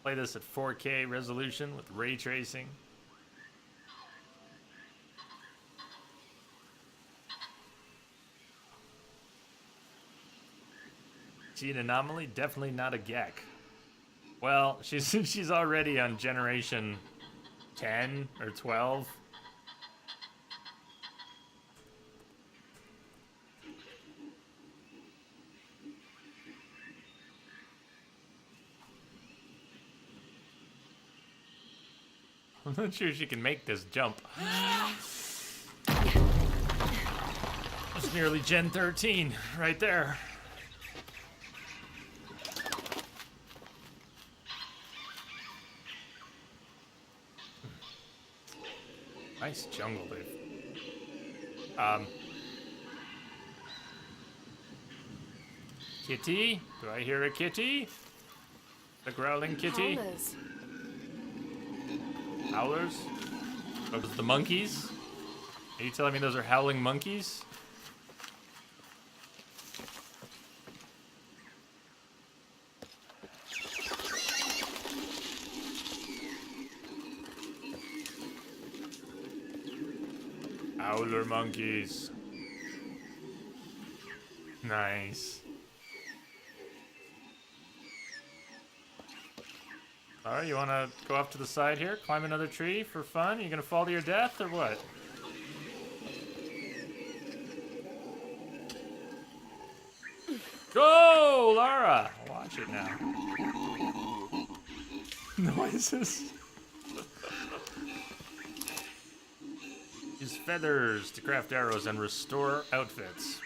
Play this at 4K resolution with ray tracing. See an anomaly? Definitely not a Gek. Well, she's already on generation 10 or 12. I'm not sure she can make this jump. That's nearly Gen 13 right there. Nice jungle, dude. Kitty? Do I hear a kitty? The growling kitty? Howlers. Howlers? Oh, the monkeys? Are you telling me those are howling monkeys? Howler monkeys. Nice. Alright, you want to go off to the side here? Climb another tree for fun? You gonna fall to your death or what? Go, Lara! Watch it now. Noises. Use feathers to craft arrows and restore outfits.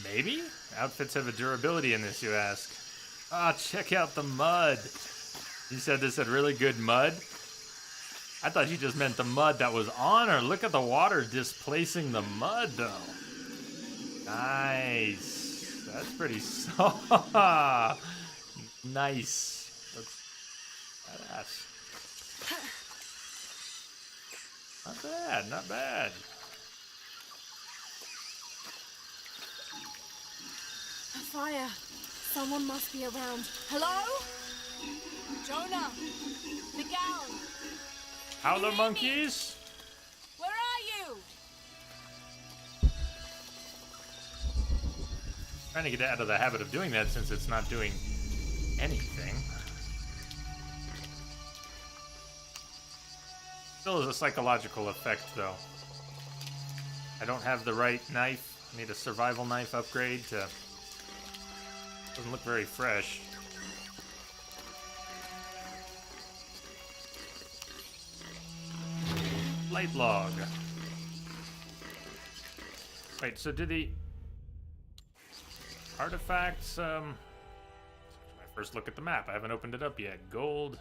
Maybe? Outfits have a durability in this, you ask. Ah, check out the mud. You said this had really good mud? I thought you just meant the mud that was on her. Look at the water displacing the mud, though. Nice. That's pretty soft. Nice. That's not bad, not bad. A fire. Someone must be around. Hello? Jonah? Miguel? Howler monkeys? Where are you? Trying to get out of the habit of doing that since it's not doing anything. Still is a psychological effect, though. I don't have the right knife. I need a survival knife upgrade to... Doesn't look very fresh. Light log. Wait, so do the artifacts, my first look at the map. I haven't opened it up yet. Gold,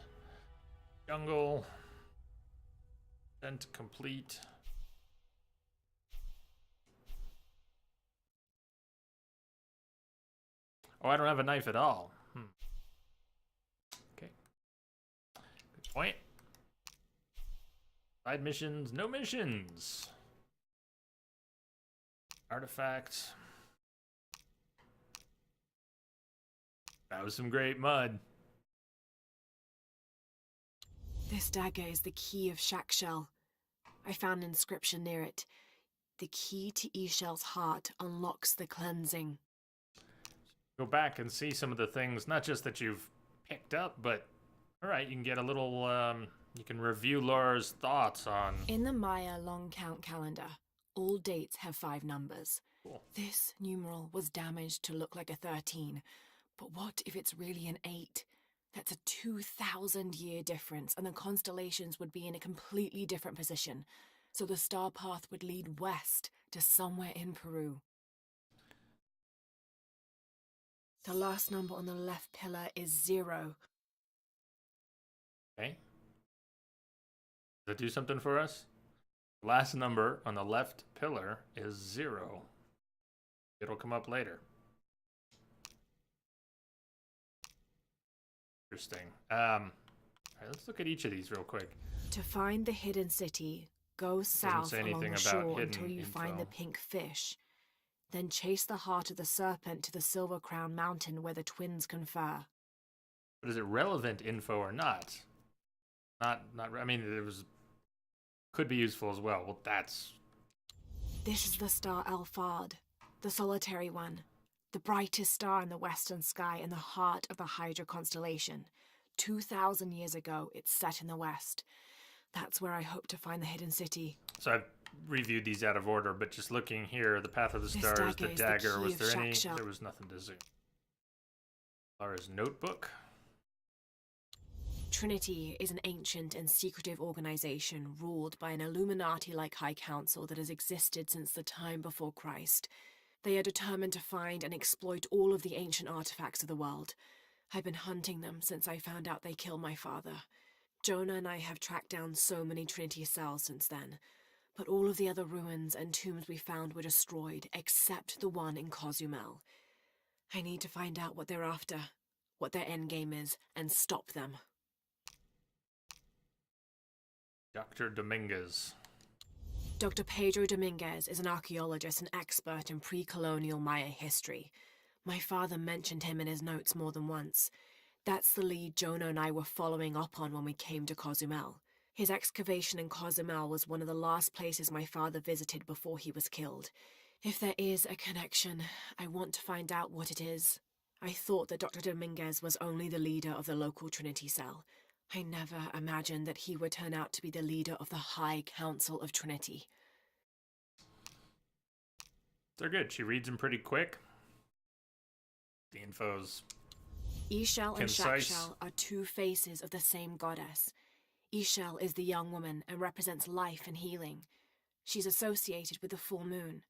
jungle, event complete. Oh, I don't have a knife at all. Okay. Good point. Side missions, no missions. Artifacts. That was some great mud. This dagger is the key of Shakshel. I found an inscription near it. The key to Ishel's heart unlocks the cleansing. Go back and see some of the things, not just that you've picked up, but alright, you can get a little, you can review Laura's thoughts on... In the Maya long count calendar, all dates have 5 numbers. Cool. This numeral was damaged to look like a 13, but what if it's really an 8? That's a 2,000-year difference, and the constellations would be in a completely different position. So the star path would lead west to somewhere in Peru. The last number on the left pillar is 0. Okay. Does that do something for us? Last number on the left pillar is 0. It'll come up later. Interesting. Alright, let's look at each of these real quick. To find the hidden city, go south along the shore until you find the pink fish. Then chase the heart of the serpent to the Silver Crown Mountain where the twins confer. But is it relevant info or not? Not. I mean, it was. Could be useful as well. Well, that's. This is the star Alphard, the solitary one, the brightest star in the western sky and the heart of the Hydra constellation. 2,000 years ago, it's set in the west. That's where I hope to find the hidden city. So I've reviewed these out of order, but just looking here, the Path of the Stars, the dagger, was there any? There was nothing to zoom. Laura's notebook. Trinity is an ancient and secretive organization ruled by an Illuminati-like High Council that has existed since the time before Christ. They are determined to find and exploit all of the ancient artifacts of the world. I've been hunting them since I found out they killed my father. Jonah and I have tracked down so many Trinity cells since then, but all of the other ruins and tombs we found were destroyed, except the one in Cozumel. I need to find out what they're after, what their endgame is, and stop them. Dr. Dominguez. Dr. Pedro Dominguez is an archaeologist and expert in pre-colonial Maya history. My father mentioned him in his notes more than once. That's the lead Jonah and I were following up on when we came to Cozumel. His excavation in Cozumel was one of the last places my father visited before he was killed. If there is a connection, I want to find out what it is. I thought that Dr. Dominguez was only the leader of the local Trinity cell. I never imagined that he would turn out to be the leader of the High Council of Trinity. They're good. She reads them pretty quick. The info's Ishel and concise. Shakshel are 2 faces of the same goddess. Ishel is the young woman and represents life and healing. She's associated with the full moon.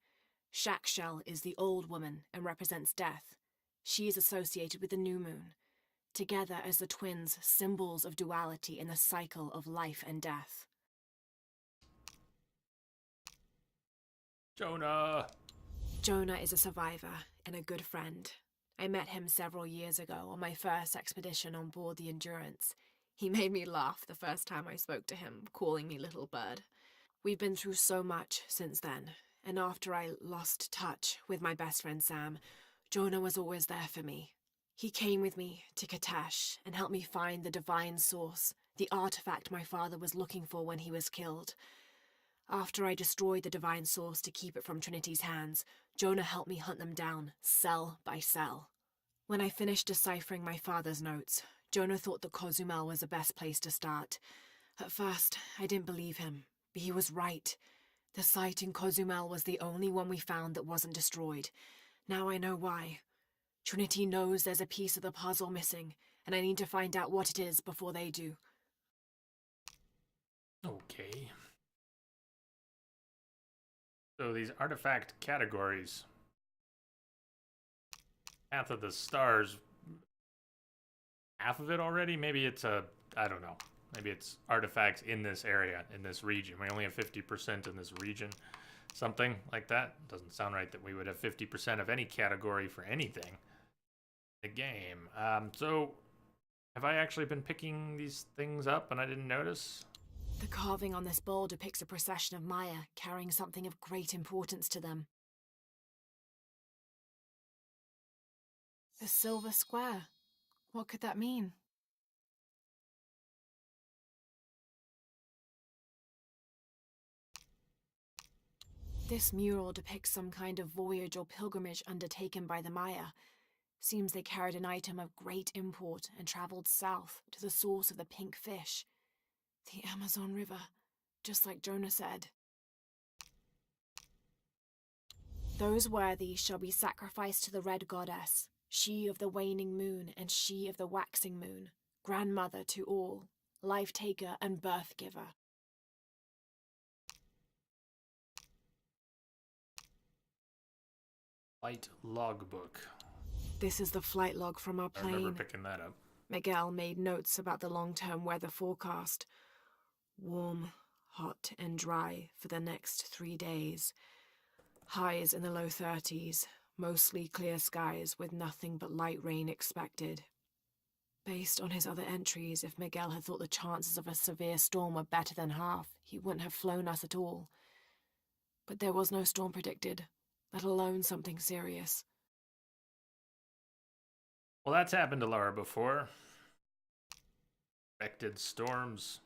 Shakshel is the old woman and represents death. She is associated with the new moon. Together as the twins, symbols of duality in the cycle of life and death. Jonah! Jonah is a survivor and a good friend. I met him several years ago on my first expedition on board the Endurance. He made me laugh the first time I spoke to him, calling me Little Bird. We've been through so much since then, and after I lost touch with my best friend Sam, Jonah was always there for me. He came with me to Katash and helped me find the divine source, the artifact my father was looking for when he was killed. After I destroyed the divine source to keep it from Trinity's hands, Jonah helped me hunt them down, cell by cell. When I finished deciphering my father's notes, Jonah thought that Cozumel was the best place to start. At first, I didn't believe him, but he was right. The site in Cozumel was the only one we found that wasn't destroyed. Now I know why. Trinity knows there's a piece of the puzzle missing, and I need to find out what it is before they do. Okay. So these artifact categories. Path of the Stars. Half of it already? Maybe it's I don't know. Maybe it's artifacts in this area, in this region. We only have 50% in this region. Something like that. Doesn't sound right that we would have 50% of any category for anything in the game. So, have I actually been picking these things up and I didn't notice? The carving on this bowl depicts a procession of Maya carrying something of great importance to them. The silver square. What could that mean? This mural depicts some kind of voyage or pilgrimage undertaken by the Maya. Seems they carried an item of great import and traveled south to the source of the pink fish. The Amazon River, just like Jonah said. Those worthy shall be sacrificed to the Red Goddess, she of the waning moon and she of the waxing moon, grandmother to all, life-taker and birth-giver. Flight logbook. This is the flight log from our plane. I remember picking that up. Miguel made notes about the long-term weather forecast. Warm, hot, and dry for the next 3 days. Highs in the low 30s, mostly clear skies with nothing but light rain expected. Based on his other entries, if Miguel had thought the chances of a severe storm were better than half, he wouldn't have flown us at all. But there was no storm predicted, let alone something serious. Well, that's happened to Lara before. Expected storms.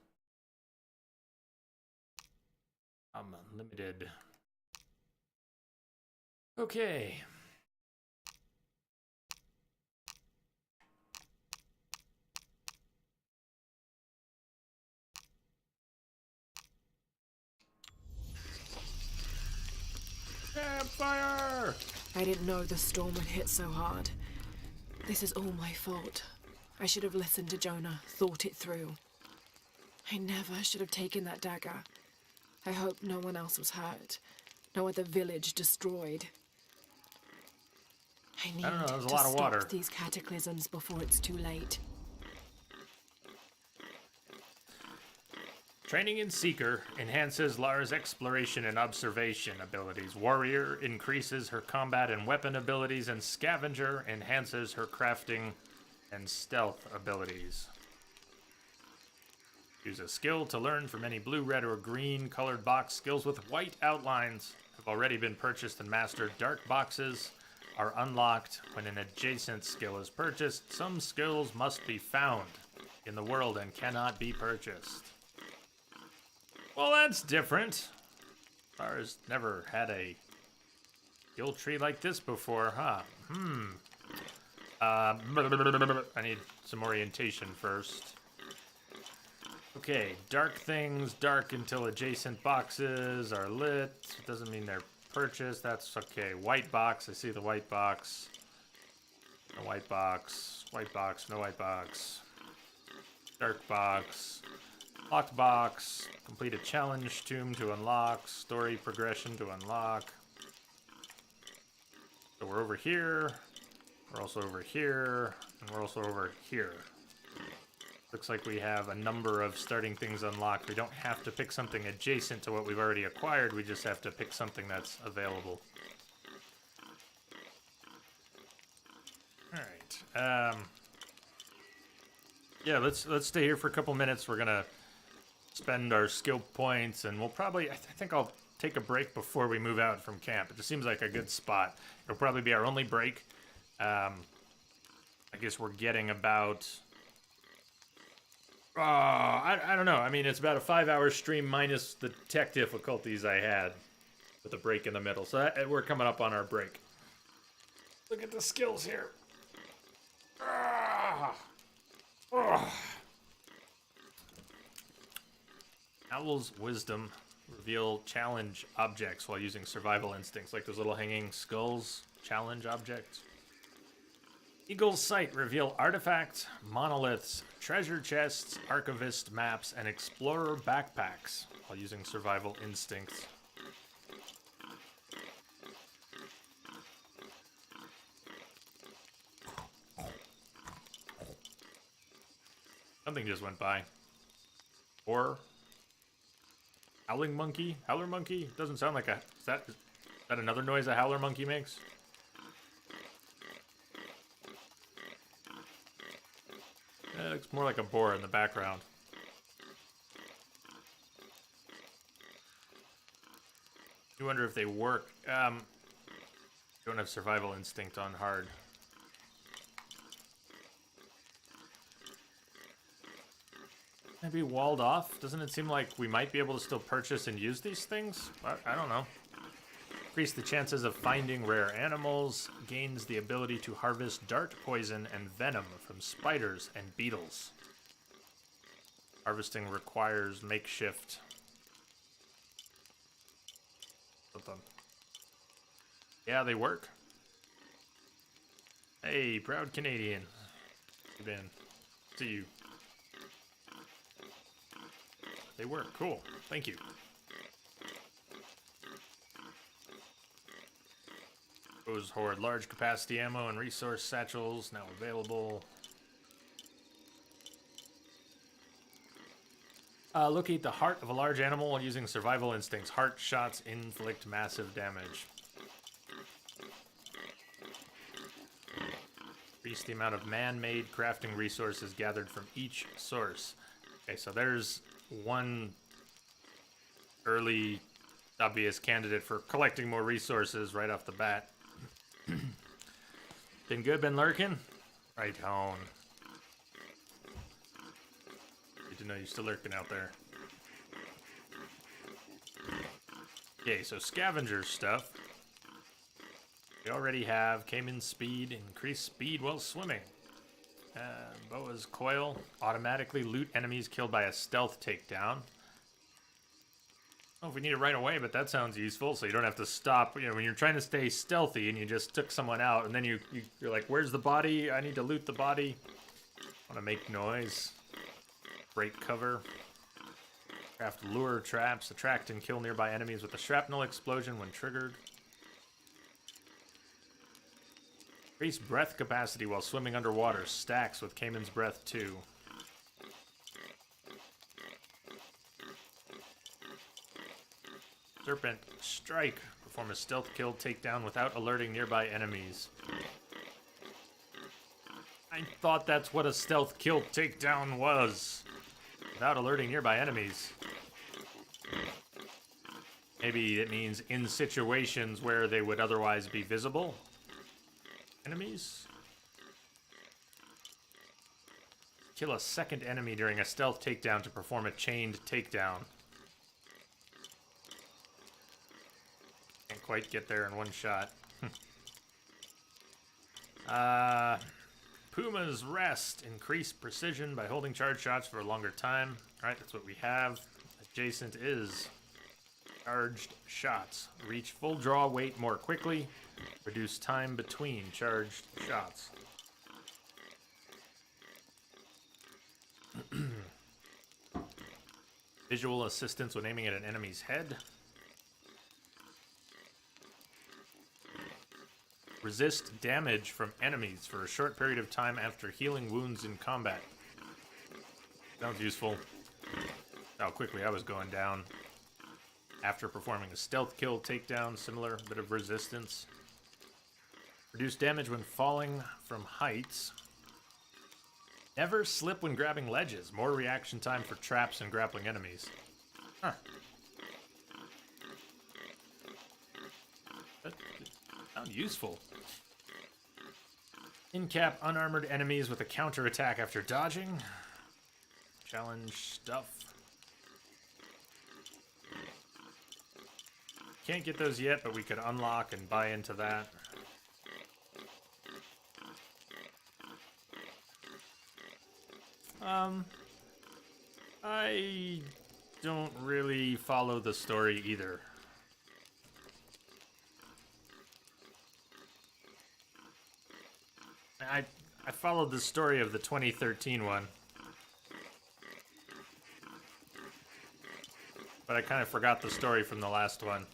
Unlimited. Okay. Campfire! I didn't know the storm would hit so hard. This is all my fault. I should have listened to Jonah, thought it through. I never should have taken that dagger. I hope no one else was hurt. No other village destroyed. I need don't know, that was a to lot of stop water. these cataclysms before it's too late. Training in Seeker enhances Lara's exploration and observation abilities. Warrior increases her combat and weapon abilities, and Scavenger enhances her crafting and stealth abilities. Use a skill to learn from any blue, red, or green colored box. Skills with white outlines have already been purchased and mastered. Dark boxes are unlocked when an adjacent skill is purchased. Some skills must be found in the world and cannot be purchased. Well, that's different. Lara's never had a skill tree like this before, huh? I need some orientation first. Okay, dark things, dark until adjacent boxes are lit. Doesn't mean they're purchased, that's okay. White box, I see the white box. No white box, no white box. Dark box. Locked box, complete a challenge tomb to unlock, story progression to unlock. So we're over here, we're also over here, and we're also over here. Looks like we have a number of starting things unlocked. We don't have to pick something adjacent to what we've already acquired, we just have to pick something that's available. Alright, yeah, let's stay here for a couple minutes. We're gonna spend our skill points, and we'll probably, I think I'll take a break before we move out from camp. It just seems like a good spot. It'll probably be our only break. I guess we're getting about, I don't know. I mean, it's about a 5-hour stream minus the tech difficulties I had with a break in the middle. So we're coming up on our break. Look at the skills here. Owl's wisdom. Reveal challenge objects while using survival instincts, like those little hanging skulls. Challenge objects. Eagle's sight. Reveal artifacts, monoliths, treasure chests, archivist maps, and explorer backpacks while using survival instincts. Something just went by. Or howling monkey? Howler monkey? Doesn't sound like a... Is that another noise a howler monkey makes? It looks more like a boar in the background. You wonder if they work. Don't have survival instinct on hard. Maybe walled off? Doesn't it seem like we might be able to still purchase and use these things? I don't know. Increase the chances of finding rare animals. Gains the ability to harvest dart poison and venom from spiders and beetles. Harvesting requires makeshift. Yeah, they work. Hey, proud Canadian. You've been. See you. They work. Cool. Thank you. Rose Horde. Large capacity ammo and resource satchels now available. Locate the heart of a large animal while using survival instincts. Heart shots inflict massive damage. Increase the amount of man-made crafting resources gathered from each source. Okay, so there's one early obvious candidate for collecting more resources right off the bat. Been good, been lurking? Right on. Good to know you're still lurking out there. Okay, so scavenger stuff. We already have Cayman speed, increased speed while swimming. Boa's coil, automatically loot enemies killed by a stealth takedown. I don't know if we need it right away, but that sounds useful, so you don't have to stop. You know, when you're trying to stay stealthy and you just took someone out, and then you're like, where's the body? I need to loot the body. I want to make noise. Break cover. Craft lure traps. Attract and kill nearby enemies with a shrapnel explosion when triggered. Increase breath capacity while swimming underwater. Stacks with Cayman's Breath 2. Serpent Strike. Perform a stealth kill takedown without alerting nearby enemies. I thought that's what a stealth kill takedown was. Without alerting nearby enemies. Maybe it means in situations where they would otherwise be visible. Enemies? Kill a second enemy during a stealth takedown to perform a chained takedown. Can't quite get there in one shot. Puma's Rest. Increase precision by holding charge shots for a longer time. Alright, that's what we have. Adjacent is charged shots. Reach full draw weight more quickly. Reduce time between charged shots. Visual assistance when aiming at an enemy's head. Resist damage from enemies for a short period of time after healing wounds in combat. Sounds useful. How quickly I was going down. After performing a stealth kill takedown, similar bit of resistance. Reduce damage when falling from heights. Never slip when grabbing ledges. More reaction time for traps and grappling enemies. Huh. That sounds useful. Incap unarmored enemies with a counterattack after dodging. Challenge stuff. Can't get those yet, but we could unlock and buy into that. I don't really follow the story either. I followed the story of the 2013 one. But I kind of forgot the story from the last one.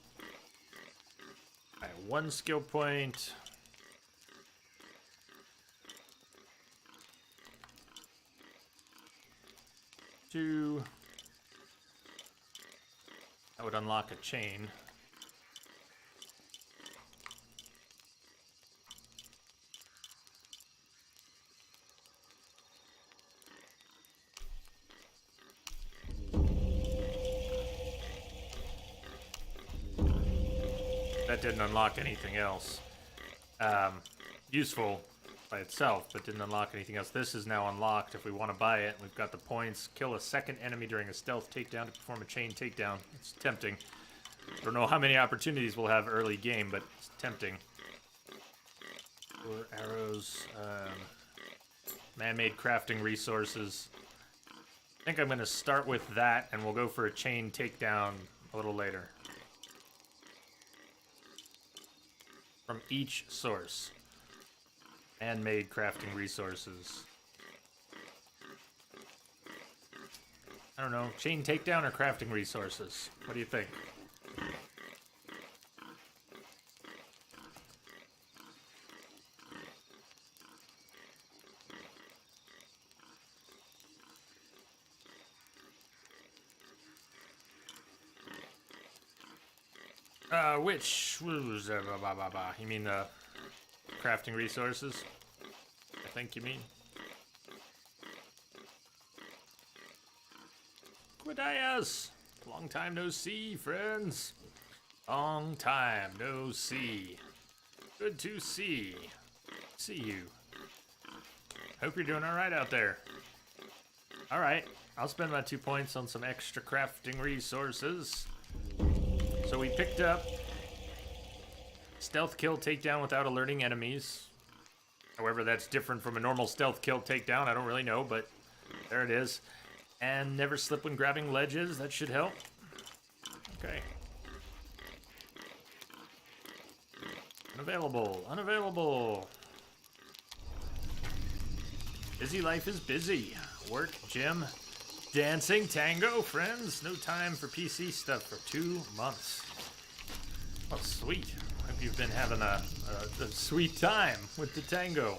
Alright, 1 skill point. Two. That would unlock a chain. That didn't unlock anything else. Useful by itself, but didn't unlock anything else. This is now unlocked if we want to buy it. We've got the points. Kill a second enemy during a stealth takedown to perform a chain takedown. It's tempting. Don't know how many opportunities we'll have early game, but it's tempting. 4 arrows. Man-made crafting resources. I think I'm going to start with that, and we'll go for a chain takedown a little later. From each source. Man-made crafting resources. I don't know, chain takedown or crafting resources? What do you think? Which? You mean the crafting resources? I think you mean. Quadias! Long time no see, friends. Long time no see. Good to see. See you. Hope you're doing alright out there. Alright, I'll spend my 2 points on some extra crafting resources. So we picked up stealth kill takedown without alerting enemies. However, that's different from a normal stealth kill takedown. I don't really know, but there it is. And never slip when grabbing ledges. That should help. Okay. Unavailable. Unavailable. Busy life is busy. Work, gym, dancing, tango, friends. No time for PC stuff for 2 months. Oh, sweet. Hope you've been having a sweet time with the tango.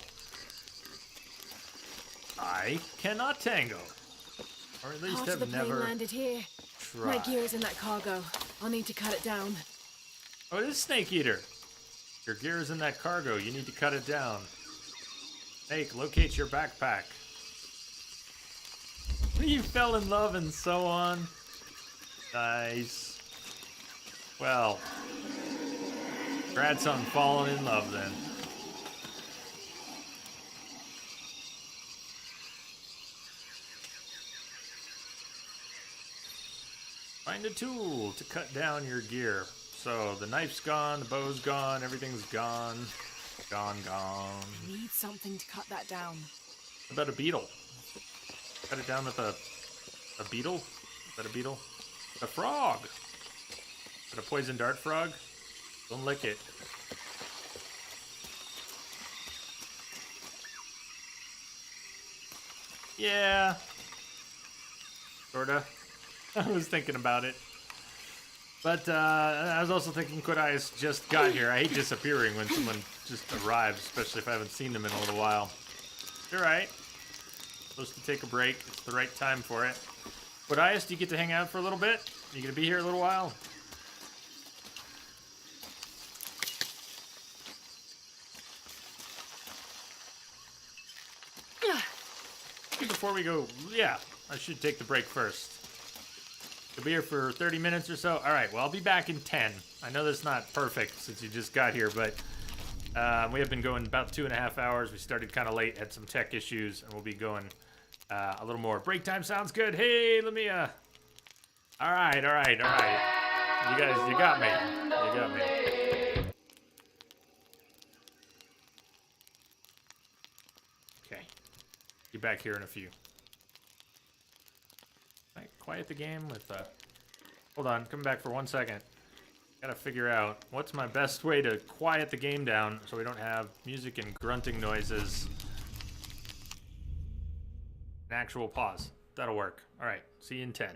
I cannot tango. Or at least Half of have the plane never landed here. tried. My gear's in that cargo. I'll need to cut it down. Oh, it is Snake Eater. Your gear is in that cargo. You need to cut it down. Snake, locate your backpack. You fell in love and so on. Nice. Well, congrats on falling in love then. Find a tool to cut down your gear. So the knife's gone, the bow's gone, everything's gone. Gone. I need something to cut that down. What about a beetle? Cut it down with a beetle? Is that a beetle? A frog! Is that a poison dart frog? Don't lick it. Yeah. Sorta. I was thinking about it. But I was also thinking Quadias just got here. I hate disappearing when someone just arrives, especially if I haven't seen them in a little while. You're right. Supposed to take a break. It's the right time for it. Quadias, do you get to hang out for a little bit? You gonna be here a little while? Before we go, yeah, I should take the break first. You'll be here for 30 minutes or so? Alright, well, I'll be back in 10. I know that's not perfect since you just got here, but we have been going about 2.5 hours. We started kind of late, had some tech issues, and we'll be going a little more. Break time sounds good. Hey, Lamia. Alright. You guys, you got me. You got me. Okay. Be back here in a few. Alright, quiet the game with hold on, come back for 1 second. Gotta figure out what's my best way to quiet the game down so we don't have music and grunting noises. An actual pause. That'll work. All right, see you in 10.